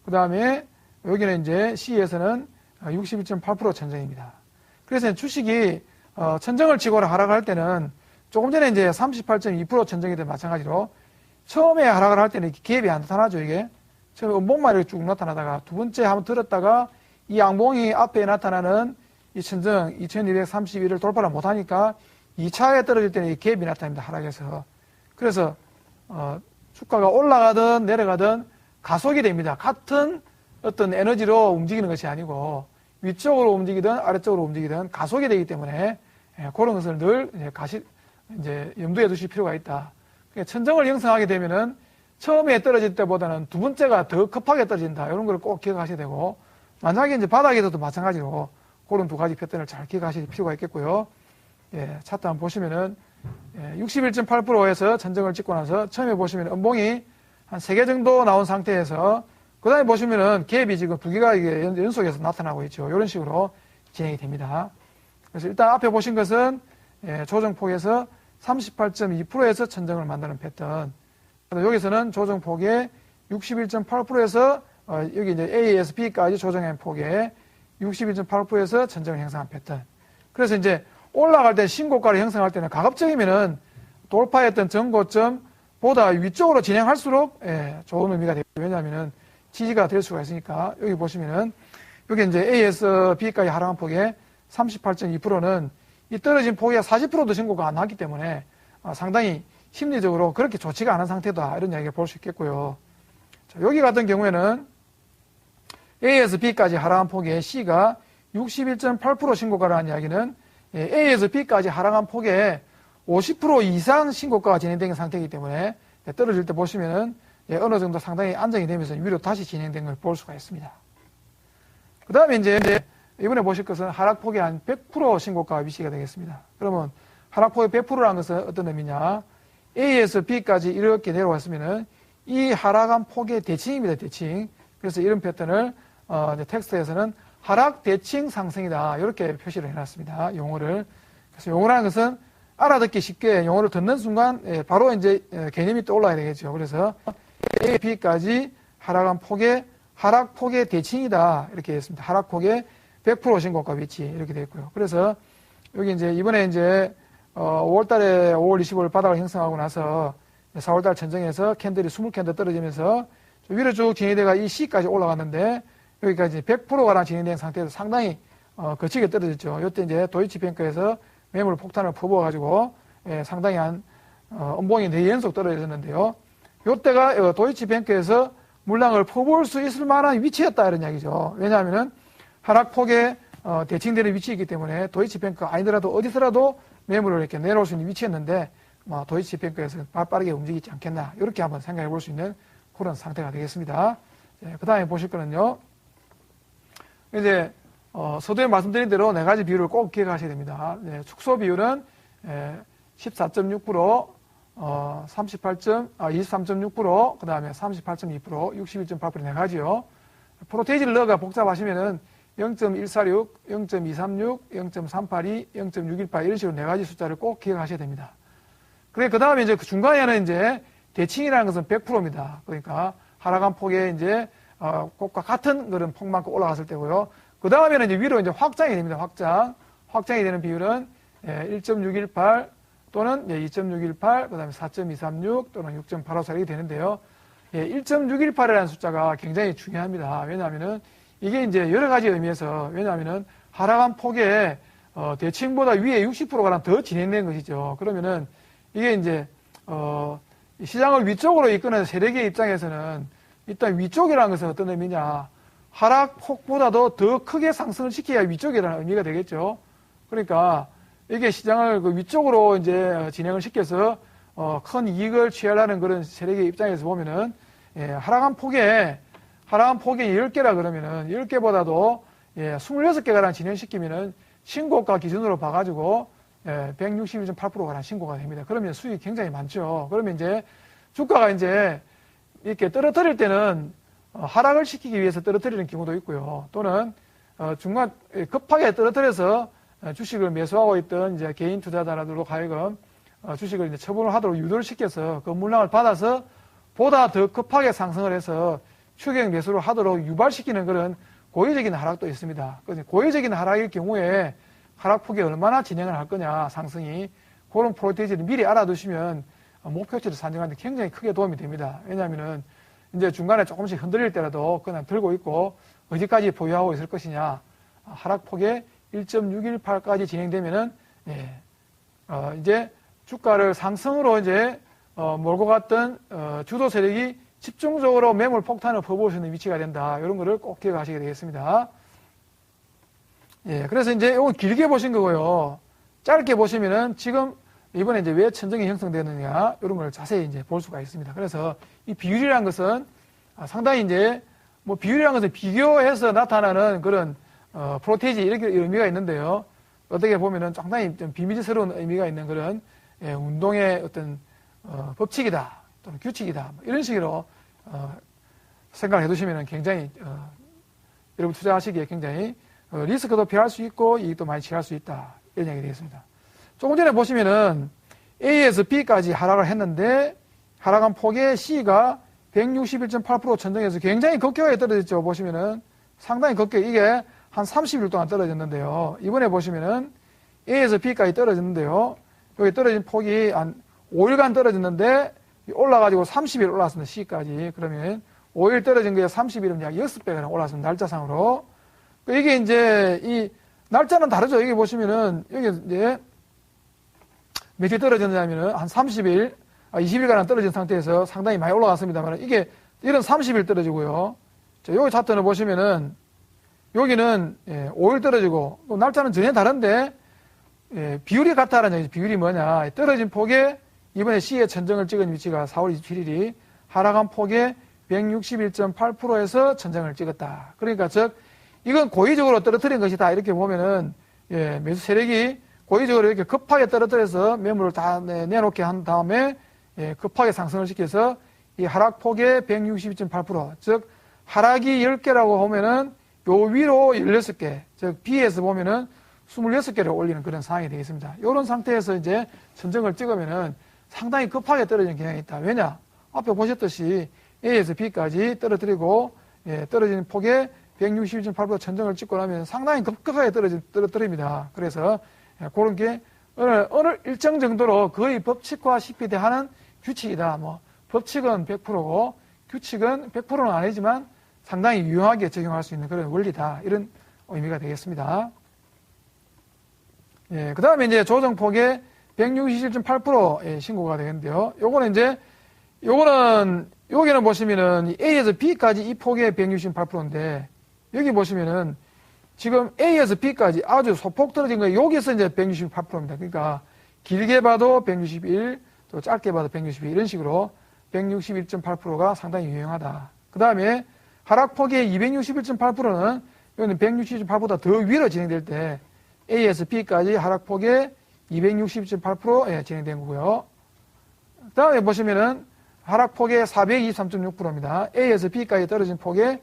S1: 그 그 다음에 여기는 이제 C에서는 61.8% 천정입니다. 그래서 주식이 천정을 치고 하락할 때는 조금 전에 이제 38.2% 천정이 된 마찬가지로 처음에 하락을 할 때는 갭이 안 나타나죠, 이게. 처음에 음봉만 이렇게 쭉 나타나다가 두 번째 한번 들었다가 이 양봉이 앞에 나타나는 이 천정 2231을 돌파를 못하니까 2차에 떨어질 때는 이 갭이 나타납니다, 하락에서. 그래서 주가가 올라가든 내려가든 가속이 됩니다. 같은 어떤 에너지로 움직이는 것이 아니고 위쪽으로 움직이든 아래쪽으로 움직이든 가속이 되기 때문에 그런 것을 늘 이제 염두에 두실 필요가 있다. 천정을 형성하게 되면은 처음에 떨어질 때보다는 두 번째가 더 급하게 떨어진다. 이런 걸 꼭 기억하셔야 되고, 만약에 이제 바닥에서도 마찬가지로 그런 두 가지 패턴을 잘 기억하실 필요가 있겠고요. 차트 한번 보시면은 61.8%에서 천정을 찍고 나서 처음에 보시면 음봉이 한 3개 정도 나온 상태에서 그 다음에 보시면은 갭이 지금 2개가 이게 연속해서 나타나고 있죠. 이런 식으로 진행이 됩니다. 그래서 일단 앞에 보신 것은 조정폭에서 38.2%에서 천정을 만드는 패턴. 여기서는 조정폭의 61.8%에서 여기 이제 A에서 B까지 조정한 폭에 61.8%에서 천정을 형성한 패턴. 그래서 이제 올라갈 때 신고가를 형성할 때는 가급적이면은 돌파했던 전고점보다 위쪽으로 진행할수록 좋은 의미가 되죠. 왜냐하면은 지지가 될 수가 있으니까. 여기 보시면은 여기 이제 A에서 B까지 하락한 폭의 38.2%는 이 떨어진 폭의 40%도 신고가 안 나왔기 때문에 상당히 심리적으로 그렇게 좋지가 않은 상태다. 이런 이야기를 볼 수 있겠고요. 자, 여기 같은 경우에는 A에서 B까지 하락한 폭의 C가 61.8% 신고가라는 이야기는 A에서 B까지 하락한 폭의 50% 이상 신고가가 진행된 상태이기 때문에 떨어질 때 보시면은 어느 정도 상당히 안정이 되면서 위로 다시 진행된 걸 볼 수가 있습니다. 그 다음에 이제 이번에 보실 것은 하락폭의 한 100% 신고가가 위치가 되겠습니다. 그러면 하락폭의 100%라는 것은 어떤 의미냐? A에서 B까지 이렇게 내려왔으면은 이 하락한 폭의 대칭입니다, 대칭. 그래서 이런 패턴을 텍스트에서는 하락 대칭 상승이다. 이렇게 표시를 해놨습니다. 용어를. 그래서 용어라는 것은 알아듣기 쉽게 용어를 듣는 순간 바로 이제 개념이 떠올라야 되겠죠. 그래서 A, B까지 하락한 폭의 하락폭의 대칭이다. 이렇게 했습니다. 하락폭의 100% 신고가 위치 이렇게 되어 있고요. 그래서 여기 이제 이번에 이제 5월달에 5월 25일 바닥을 형성하고 나서 4월달 천정에서 캔들이 20캔들 떨어지면서 위로 쭉 진행되가 이 C까지 올라갔는데 여기까지 100%가량 진행된 상태에서 상당히 거치게 떨어졌죠. 이때 이제 도이치뱅크에서 매물 폭탄을 퍼부어가지고 상당히 한 음봉이 4연속 떨어졌는데요. 이때가 도이치뱅크에서 물량을 퍼부을 수 있을 만한 위치였다 이런 이야기죠. 왜냐하면은 하락폭에 대칭되는 위치이기 때문에 도이치뱅크가 아니더라도 어디서라도 매물을 이렇게 내놓을 수 있는 위치였는데 도이치뱅크에서 빠르게 움직이지 않겠나 이렇게 한번 생각해 볼 수 있는 그런 상태가 되겠습니다. 그 다음에 보실 거는요. 이제 서두에 말씀드린 대로 4가지 비율을 꼭 기억하셔야 됩니다. 축소 비율은 14.6%, 23.6%, 그 다음에 38.2%, 61.8% 4가지요. 프로테이지를 넣어가 복잡하시면은 0.146, 0.236, 0.382, 0.618 이런 식으로 4가지 숫자를 꼭 기억하셔야 됩니다. 그 다음에 이제 그 중간에는 이제 대칭이라는 것은 100%입니다. 그러니까 하락한 폭에 이제 꼭과 같은 그런 폭만큼 올라갔을 때고요. 그 다음에는 이제 위로 이제 확장이 됩니다. 확장이 되는 비율은 1.618 또는 2.618, 그 다음에 4.236 또는 6.854 이렇게 되는데요. 1.618이라는 숫자가 굉장히 중요합니다. 왜냐하면은 이게 이제 여러 가지 의미에서 왜냐하면은 하락한 폭에 대칭보다 위에 60%가량 더 진행된 것이죠. 그러면은 이게 이제 시장을 위쪽으로 이끄는 세력의 입장에서는 일단 위쪽이라는 것은 어떤 의미냐? 하락폭보다도 더 크게 상승을 시켜야 위쪽이라는 의미가 되겠죠. 그러니까 이게 시장을 그 위쪽으로 이제 진행을 시켜서 큰 이익을 취하려는 그런 세력의 입장에서 보면은 하락한 폭에 10개라 그러면은 10개보다도 26개가량 진행시키면은 신고가 기준으로 봐가지고 161.8%가량 신고가 됩니다. 그러면 수익이 굉장히 많죠. 그러면 이제 주가가 이제 이렇게 떨어뜨릴 때는 하락을 시키기 위해서 떨어뜨리는 경우도 있고요. 또는 중간 급하게 떨어뜨려서 주식을 매수하고 있던 이제 개인 투자자들도 가액은 주식을 이제 처분을 하도록 유도를 시켜서 그 물량을 받아서 보다 더 급하게 상승을 해서 추경 매수를 하도록 유발시키는 그런 고의적인 하락도 있습니다. 고의적인 하락일 경우에 하락폭이 얼마나 진행을 할 거냐, 상승이. 그런 프로테이지를 미리 알아두시면 목표치를 산정하는 데 굉장히 크게 도움이 됩니다. 왜냐하면은 이제 중간에 조금씩 흔들릴 때라도 그냥 들고 있고 어디까지 보유하고 있을 것이냐. 하락폭에 1.618까지 진행되면은, 이제 주가를 상승으로 이제, 몰고 갔던, 주도 세력이 집중적으로 매물 폭탄을 퍼부을 수 있는 위치가 된다. 이런 거를 꼭 기억하시게 되겠습니다. 그래서 이제 이건 길게 보신 거고요. 짧게 보시면은 지금 이번에 이제 왜 천정이 형성되느냐, 이런 걸 자세히 이제 볼 수가 있습니다. 그래서 이 비율이라는 것은 상당히 이제 뭐 비율이라는 것은 비교해서 나타나는 그런 프로테이지 이렇게 의미가 있는데요. 어떻게 보면은 상당히 좀 비밀스러운 의미가 있는 그런 운동의 어떤 법칙이다 또는 규칙이다 뭐 이런 식으로 생각을 해두시면은 굉장히 여러분 투자하시기에 굉장히 리스크도 피할 수 있고 이익도 많이 취할 수 있다 이런 얘기 되겠습니다. 조금 전에 보시면은 A에서 B까지 하락을 했는데 하락한 폭의 C가 161.8% 천정해서 굉장히 급격하게 떨어졌죠. 보시면은 상당히 급격히 이게 한 30일 동안 떨어졌는데요. 이번에 보시면은 A에서 B까지 떨어졌는데요. 여기 떨어진 폭이 한 5일간 떨어졌는데 올라가지고 30일 올라왔습니다. C까지. 그러면 5일 떨어진 거에 30일은 약 6배가 올라왔습니다. 날짜상으로. 이게 이제 이 날짜는 다르죠. 여기 보시면은 여기 이제 며칠 떨어졌냐면은 한 30일, 20일간 떨어진 상태에서 상당히 많이 올라갔습니다만 이게 이런 30일 떨어지고요. 자, 여기 차트는 보시면은 여기는 5일 떨어지고 또 날짜는 전혀 다른데 비율이 같다라는 얘기죠. 비율이 뭐냐. 떨어진 폭에 이번에 C의 천정을 찍은 위치가 4월 27일이 하락한 폭에 161.8%에서 천정을 찍었다. 그러니까 즉 이건 고의적으로 떨어뜨린 것이다. 이렇게 보면은 매수 세력이 고의적으로 이렇게 급하게 떨어뜨려서 매물을 다 내놓게 한 다음에 급하게 상승을 시켜서 이 하락폭의 162.8%, 즉 하락이 10개라고 보면은 요 위로 16개, 즉 B에서 보면은 26개를 올리는 그런 상황이 되겠습니다. 이런 상태에서 이제 천정을 찍으면은 상당히 급하게 떨어지는 경향이 있다. 왜냐? 앞에 보셨듯이 A에서 B까지 떨어뜨리고 떨어지는 폭에 161.8% 천정을 찍고 나면 상당히 급격하게 떨어뜨립니다. 그래서 그런 게 어느 일정 정도로 거의 법칙과 식비대하는 규칙이다. 뭐 법칙은 100%고 규칙은 100%는 아니지만 상당히 유용하게 적용할 수 있는 그런 원리다. 이런 의미가 되겠습니다. 그 다음에 이제 조정폭의 167.8% 신고가 되겠는데요. 여기는 보시면은 A에서 B까지 이 폭의 168%인데 여기 보시면은 지금 A에서 B까지 아주 소폭 떨어진 거예요. 여기서 이제 168%입니다. 그러니까 길게 봐도 161, 또 짧게 봐도 162 이런 식으로 161.8%가 상당히 유용하다. 그 다음에 하락폭의 261.8%는 여기는 161.8보다 더 위로 진행될 때 A에서 B까지 하락폭의 260.8% 진행된 거고요. 그 다음에 보시면은 하락폭의 423.6%입니다. A에서 B까지 떨어진 폭에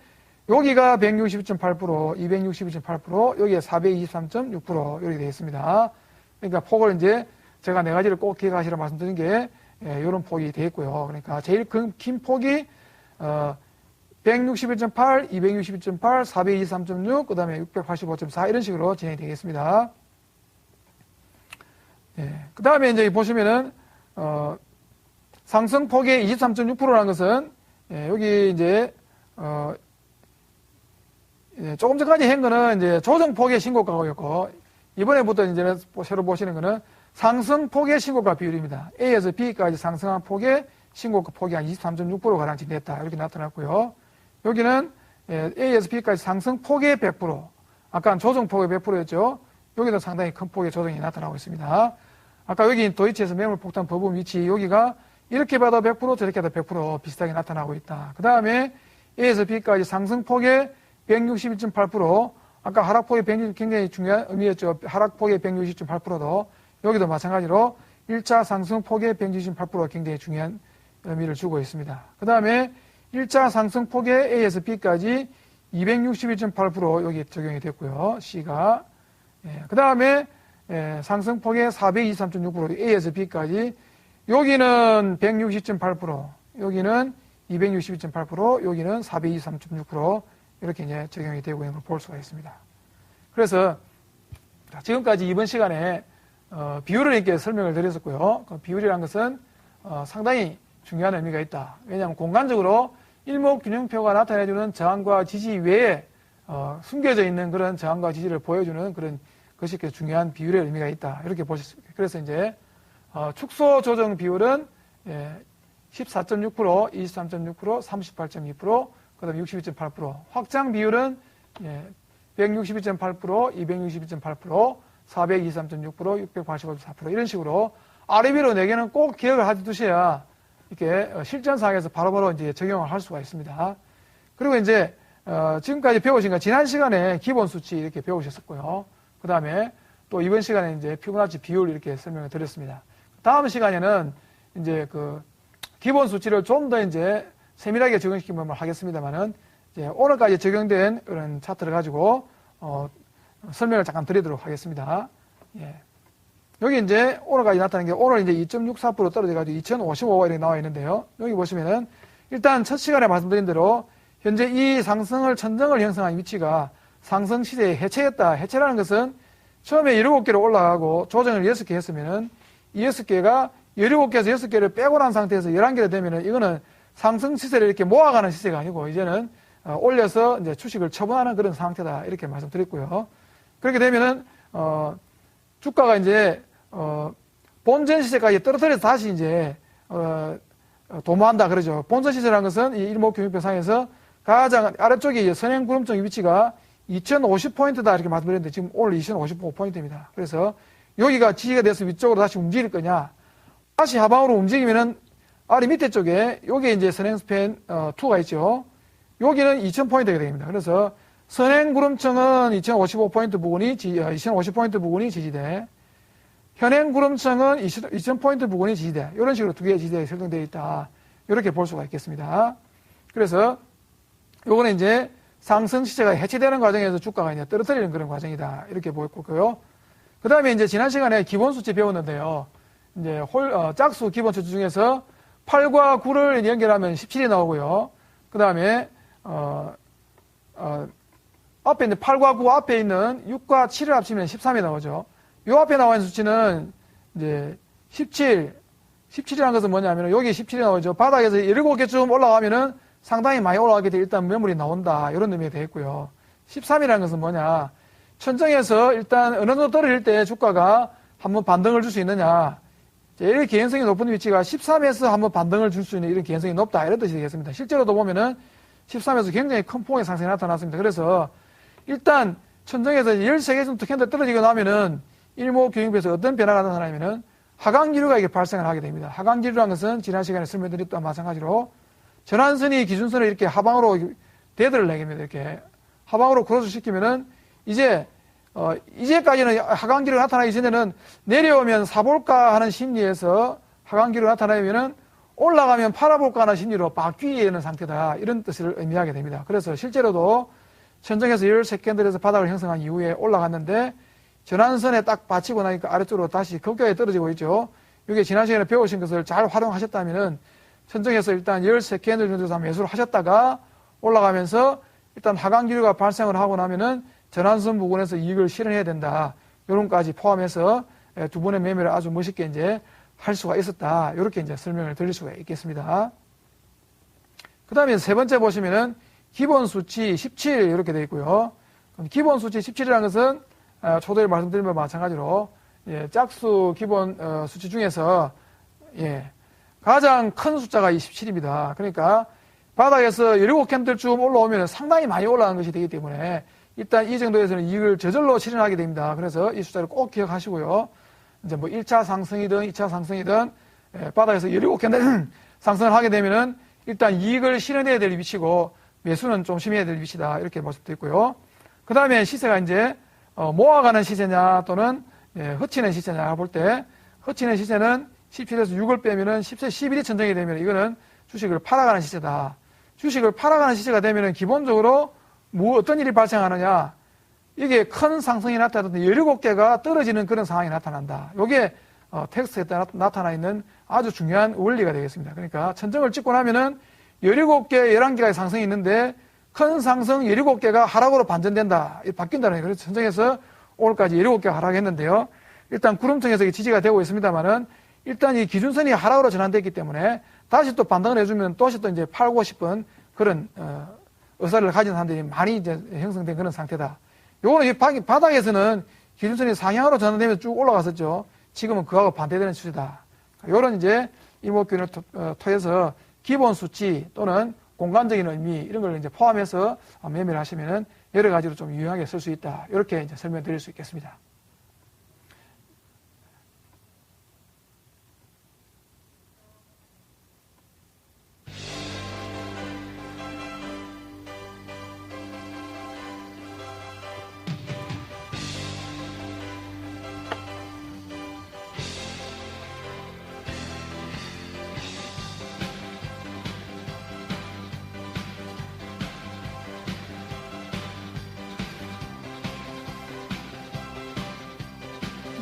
S1: 여기가 160.8%, 262.8%, 여기에 423.6% 이렇게 되어 있습니다. 그러니까 폭을 이제 제가 네 가지를 꼭 기억하시라고 말씀드린 게 이런 폭이 되어 있고요. 그러니까 제일 긴 폭이 161.8, 261.8, 423.6, 그 다음에 685.4 이런 식으로 진행이 되겠습니다. 그 다음에 이제 보시면은 상승폭의 23.6%라는 것은 여기 이제 조금 전까지 한 거는 이제 조정폭의 신고가였고 이번에부터 이제 새로 보시는 거는 상승폭의 신고가 비율입니다. A에서 B까지 상승한 폭의 신고가 폭이 한 23.6%가량 진행됐다. 이렇게 나타났고요. 여기는 A에서 B까지 상승폭의 100%, 아까 조정폭의 100%였죠. 여기도 상당히 큰 폭의 조정이 나타나고 있습니다. 아까 여기 도이치에서 매물폭탄 버분 위치 여기가 이렇게 봐도 100%, 저렇게 봐도 100% 비슷하게 나타나고 있다. 그 다음에 A에서 B까지 상승폭의 161.8%, 아까 하락폭의 굉장히 중요한 의미였죠. 하락폭의 160.8%도 여기도 마찬가지로 1차 상승폭의 160.8%가 굉장히 중요한 의미를 주고 있습니다. 그 다음에 1차 상승폭의 A에서 B까지 261.8% 여기 적용이 됐고요. C가. 그 다음에 상승폭의 423.6% A에서 B까지 여기는 160.8%, 여기는 262.8%, 여기는 423.6% 이렇게 이제 적용이 되고 있는 걸 볼 수가 있습니다. 그래서 지금까지 이번 시간에 비율을 이렇게 설명을 드렸었고요. 그 비율이라는 것은 상당히 중요한 의미가 있다. 왜냐하면 공간적으로 일목균형표가 나타내주는 저항과 지지 외에 숨겨져 있는 그런 저항과 지지를 보여주는 그런 것이 중요한 비율의 의미가 있다. 이렇게 보셨습니다. 그래서 이제 축소 조정 비율은 14.6%, 23.6%, 38.2%, 그 다음에 62.8%. 확장 비율은 162.8%, 262.8%, 423.6%, 685.4% 이런 식으로 아래 위로 4개는 꼭 기억을 해두셔야 이렇게 실전상에서 바로바로 이제 적용을 할 수가 있습니다. 그리고 이제 지금까지 배우신 거 지난 시간에 기본 수치 이렇게 배우셨었고요. 그 다음에 또 이번 시간에 이제 피보나치 비율 이렇게 설명을 드렸습니다. 다음 시간에는 이제 그 기본 수치를 좀 더 이제 세밀하게 적용시키면 하겠습니다만은 이제 오늘까지 적용된 그런 차트를 가지고 설명을 잠깐 드리도록 하겠습니다. 예. 여기 이제 오늘까지 나타난 게 오늘 이제 2.64% 떨어져가지고 2055가 이렇게 나와 있는데요. 여기 보시면은 일단 첫 시간에 말씀드린 대로 현재 이 상승을 천정을 형성한 위치가 상승 시대의 해체였다. 해체라는 것은 처음에 17개로 올라가고 조정을 6개 했으면은 이 6개가 17개에서 6개를 빼고 난 상태에서 11개가 되면은 이거는 상승 시세를 이렇게 모아가는 시세가 아니고 이제는 올려서 이제 주식을 처분하는 그런 상태다. 이렇게 말씀드렸고요. 그렇게 되면은 주가가 이제 본전 시세까지 떨어뜨려서 다시 이제 도모한다 그러죠. 본전 시세라는 것은 이 일목균형표상에서 가장 아래쪽에 선행구름점 위치가 2050포인트다 이렇게 말씀드렸는데 지금 오늘 2055포인트입니다. 그래서 여기가 지지가 돼서 위쪽으로 다시 움직일 거냐, 다시 하방으로 움직이면은 아래 밑에 쪽에 여기에 이제 선행스팬 2가 있죠. 여기는 2000포인트가 됩니다. 그래서 선행구름청은 2055포인트 부분이 2050포인트 부분이 지지대, 현행구름청은 2000포인트 부분이 지지대, 이런 식으로 두 개의 지지대가 설정되어 있다. 이렇게 볼 수가 있겠습니다. 그래서 요거는 이제 상승 시세가 해체되는 과정에서 주가가 이제 떨어뜨리는 그런 과정이다. 이렇게 보였고요. 그 다음에 이제 지난 시간에 기본 수치 배웠는데요. 이제 짝수 기본 수치 중에서 8과 9를 연결하면 17이 나오고요. 그 다음에, 앞에 있는 8과 9 앞에 있는 6과 7을 합치면 13이 나오죠. 요 앞에 나와 있는 수치는 이제 17이라는 것은 뭐냐면 여기 17이 나오죠. 바닥에서 17개쯤 올라가면은 상당히 많이 올라가게 돼 일단 매물이 나온다. 이런 의미가 되겠고요. 13이라는 것은 뭐냐. 천정에서 일단 어느 정도 떨어질 때 주가가 한번 반등을 줄 수 있느냐. 제일 개연성이 높은 위치가 13에서 한번 반등을 줄 수 있는 이런 개연성이 높다. 이런 뜻이 되겠습니다. 실제로도 보면은 13에서 굉장히 큰 폭의 상승이 나타났습니다. 그래서 일단 천정에서 13개 정도 캔들 떨어지고 나면은 일목균형표에서 어떤 변화가 나타나냐면은 하강기류가 이게 발생을 하게 됩니다. 하강기류라는 것은 지난 시간에 설명드렸던 마찬가지로 전환선이 기준선을 이렇게 하방으로 대들을 내깁니다. 이렇게 하방으로 크로스 시키면은 이제까지는 하강기류가 나타나기 전에는 내려오면 사볼까 하는 심리에서 하강기류가 나타나면은 올라가면 팔아볼까 하는 심리로 바뀌는 상태다. 이런 뜻을 의미하게 됩니다. 그래서 실제로도 천정에서 13캔들에서 바닥을 형성한 이후에 올라갔는데 전환선에 딱 받치고 나니까 아래쪽으로 다시 급격하게 떨어지고 있죠. 이게 지난 시간에 배우신 것을 잘 활용하셨다면은 천정에서 일단 13캔들 정도 매수를 하셨다가 올라가면서 일단 하강기류가 발생을 하고 나면은 전환선 부근에서 이익을 실현해야 된다. 요런까지 포함해서 두 번의 매매를 아주 멋있게 이제 할 수가 있었다. 이렇게 이제 설명을 드릴 수가 있겠습니다. 그 다음에 세 번째 보시면은 기본 수치 17 이렇게 되어 있고요. 기본 수치 17이라는 것은 초대에 말씀드린 것 마찬가지로 짝수 기본 수치 중에서 가장 큰 숫자가 27입니다. 그러니까 바닥에서 17캔들쯤 올라오면 상당히 많이 올라간 것이 되기 때문에 일단 이 정도에서는 이익을 저절로 실현하게 됩니다. 그래서 이 숫자를 꼭 기억하시고요. 이제 뭐 1차 상승이든 2차 상승이든 바닥에서 17캔들 상승을 하게 되면은 일단 이익을 실현해야 될 위치고 매수는 좀 심해야 될 위치다. 이렇게 말씀드렸고요. 그 다음에 시세가 이제 모아가는 시세냐 또는 흩치는 시세냐 볼 때 흩치는 시세는 17에서 6을 빼면은 10세 11이 천정이 되면 이거는 주식을 팔아가는 시세다. 주식을 팔아가는 시세가 되면은 기본적으로 어떤 일이 발생하느냐. 이게 큰 상승이 나타나는데 17개가 떨어지는 그런 상황이 나타난다. 이게 텍스트에 나타나 있는 아주 중요한 원리가 되겠습니다. 그러니까 천정을 찍고 나면은 17개, 11개가 상승이 있는데 큰 상승 17개가 하락으로 반전된다. 바뀐다는 거예요. 그래서 천정에서 오늘까지 17개가 하락했는데요. 일단 구름통에서 지지가 되고 있습니다만은 일단 이 기준선이 하락으로 전환됐기 때문에 다시 또 반등을 해주면 또다시 또 이제 팔고 싶은 그런 의사를 가진 사람들이 많이 이제 형성된 그런 상태다. 요거는 이 바닥에서는 기준선이 상향으로 전환되면서 쭉 올라갔었죠. 지금은 그하고 반대되는 추세다. 요런 이제 일목균을 토해서 기본 수치 또는 공간적인 의미 이런 걸 이제 포함해서 매매를 하시면은 여러 가지로 좀 유용하게 쓸 수 있다. 이렇게 이제 설명드릴 수 있겠습니다.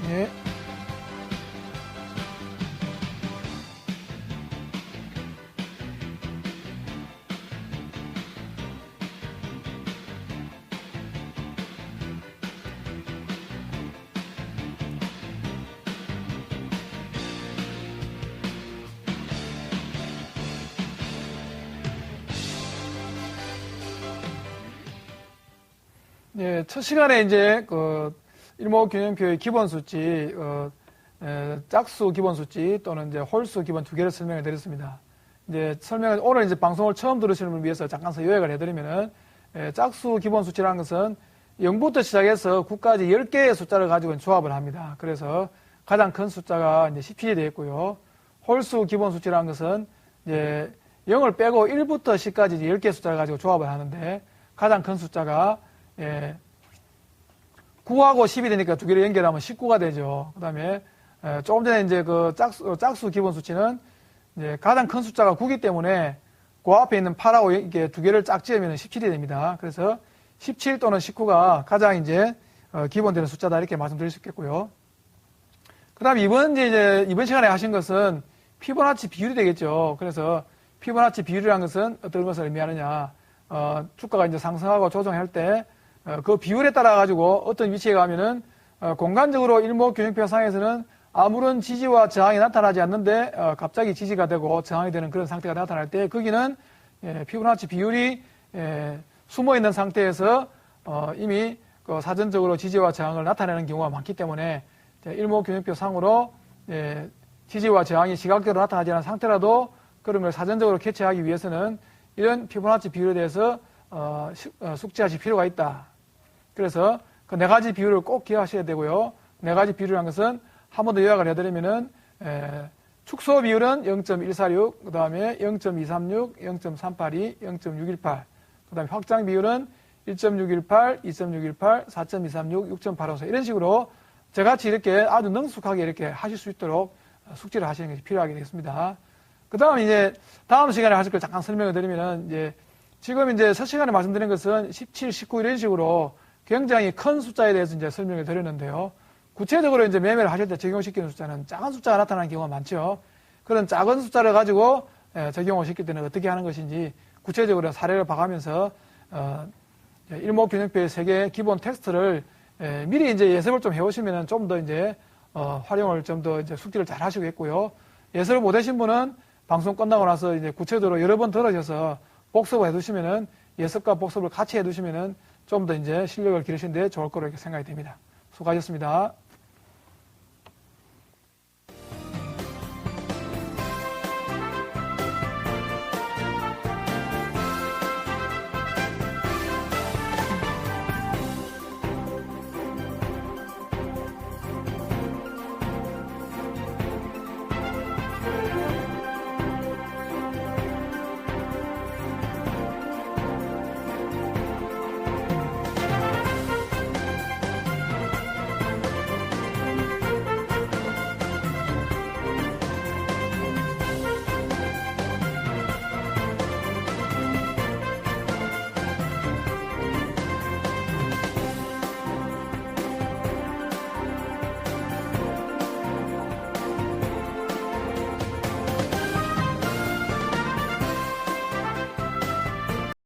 S1: 예. 예, 첫 시간에 이제 일목균형표의 기본 수치, 짝수 기본 수치 또는 이제 홀수 기본 두 개를 설명을 드렸습니다. 이제 오늘 이제 방송을 처음 들으시는 분을 위해서 잠깐 요약을 해드리면은, 짝수 기본 수치라는 것은 0부터 시작해서 9까지 10개의 숫자를 가지고 조합을 합니다. 그래서 가장 큰 숫자가 이제 17이 되어 있고요. 홀수 기본 수치라는 것은 이제 0을 빼고 1부터 10까지 10개의 숫자를 가지고 조합을 하는데 가장 큰 숫자가 9하고 10이 되니까 두 개를 연결하면 19가 되죠. 그 다음에, 조금 전에 이제 짝수 기본 수치는 이제 가장 큰 숫자가 9이기 때문에 그 앞에 있는 8하고 이렇게 두 개를 짝지으면 17이 됩니다. 그래서 17 또는 19가 가장 이제, 기본되는 숫자다. 이렇게 말씀드릴 수 있겠고요. 그 다음에 이번 시간에 하신 것은 피보나치 비율이 되겠죠. 그래서 피보나치 비율이라는 것은 어떤 것을 의미하느냐. 주가가 이제 상승하고 조정할 때, 그 비율에 따라 가지고 어떤 위치에 가면은 공간적으로 일목균형표 상에서는 아무런 지지와 저항이 나타나지 않는데 갑자기 지지가 되고 저항이 되는 그런 상태가 나타날 때 거기는 피보나치 비율이 숨어 있는 상태에서 이미 사전적으로 지지와 저항을 나타내는 경우가 많기 때문에 일목균형표 상으로 지지와 저항이 시각적으로 나타나지 않은 상태라도 그런 걸 사전적으로 캐치하기 위해서는 이런 피보나치 비율에 대해서 숙지하실 필요가 있다. 그래서 그 네 가지 비율을 꼭 기억하셔야 되고요. 네 가지 비율이라는 것은 한 번 더 요약을 해드리면은 축소 비율은 0.146, 그 다음에 0.236, 0.382, 0.618, 그 다음에 확장 비율은 1.618, 2.618, 4.236, 6.854 이런 식으로 저같이 이렇게 아주 능숙하게 이렇게 하실 수 있도록 숙지를 하시는 것이 필요하게 되겠습니다. 그 다음 이제 다음 시간에 하실 걸 잠깐 설명을 드리면은 지금 이제 첫 시간에 말씀드린 것은 17, 19 이런 식으로 굉장히 큰 숫자에 대해서 이제 설명을 드렸는데요. 구체적으로 이제 매매를 하실 때 적용시키는 숫자는 작은 숫자가 나타나는 경우가 많죠. 그런 작은 숫자를 가지고 적용을 시킬 때는 어떻게 하는 것인지 구체적으로 사례를 봐가면서 일목균형표의 세 개의 기본 텍스트를 미리 이제 예습을 좀 해오시면 좀 더 이제 활용을 좀 더 이제 숙지를 잘 하시겠고요. 예습을 못하신 분은 방송 끝나고 나서 이제 구체적으로 여러 번 들으셔서 복습을 해두시면은 예습과 복습을 같이 해두시면은 좀 더 이제 실력을 기르시는데 좋을 거로 이렇게 생각이 됩니다. 수고하셨습니다.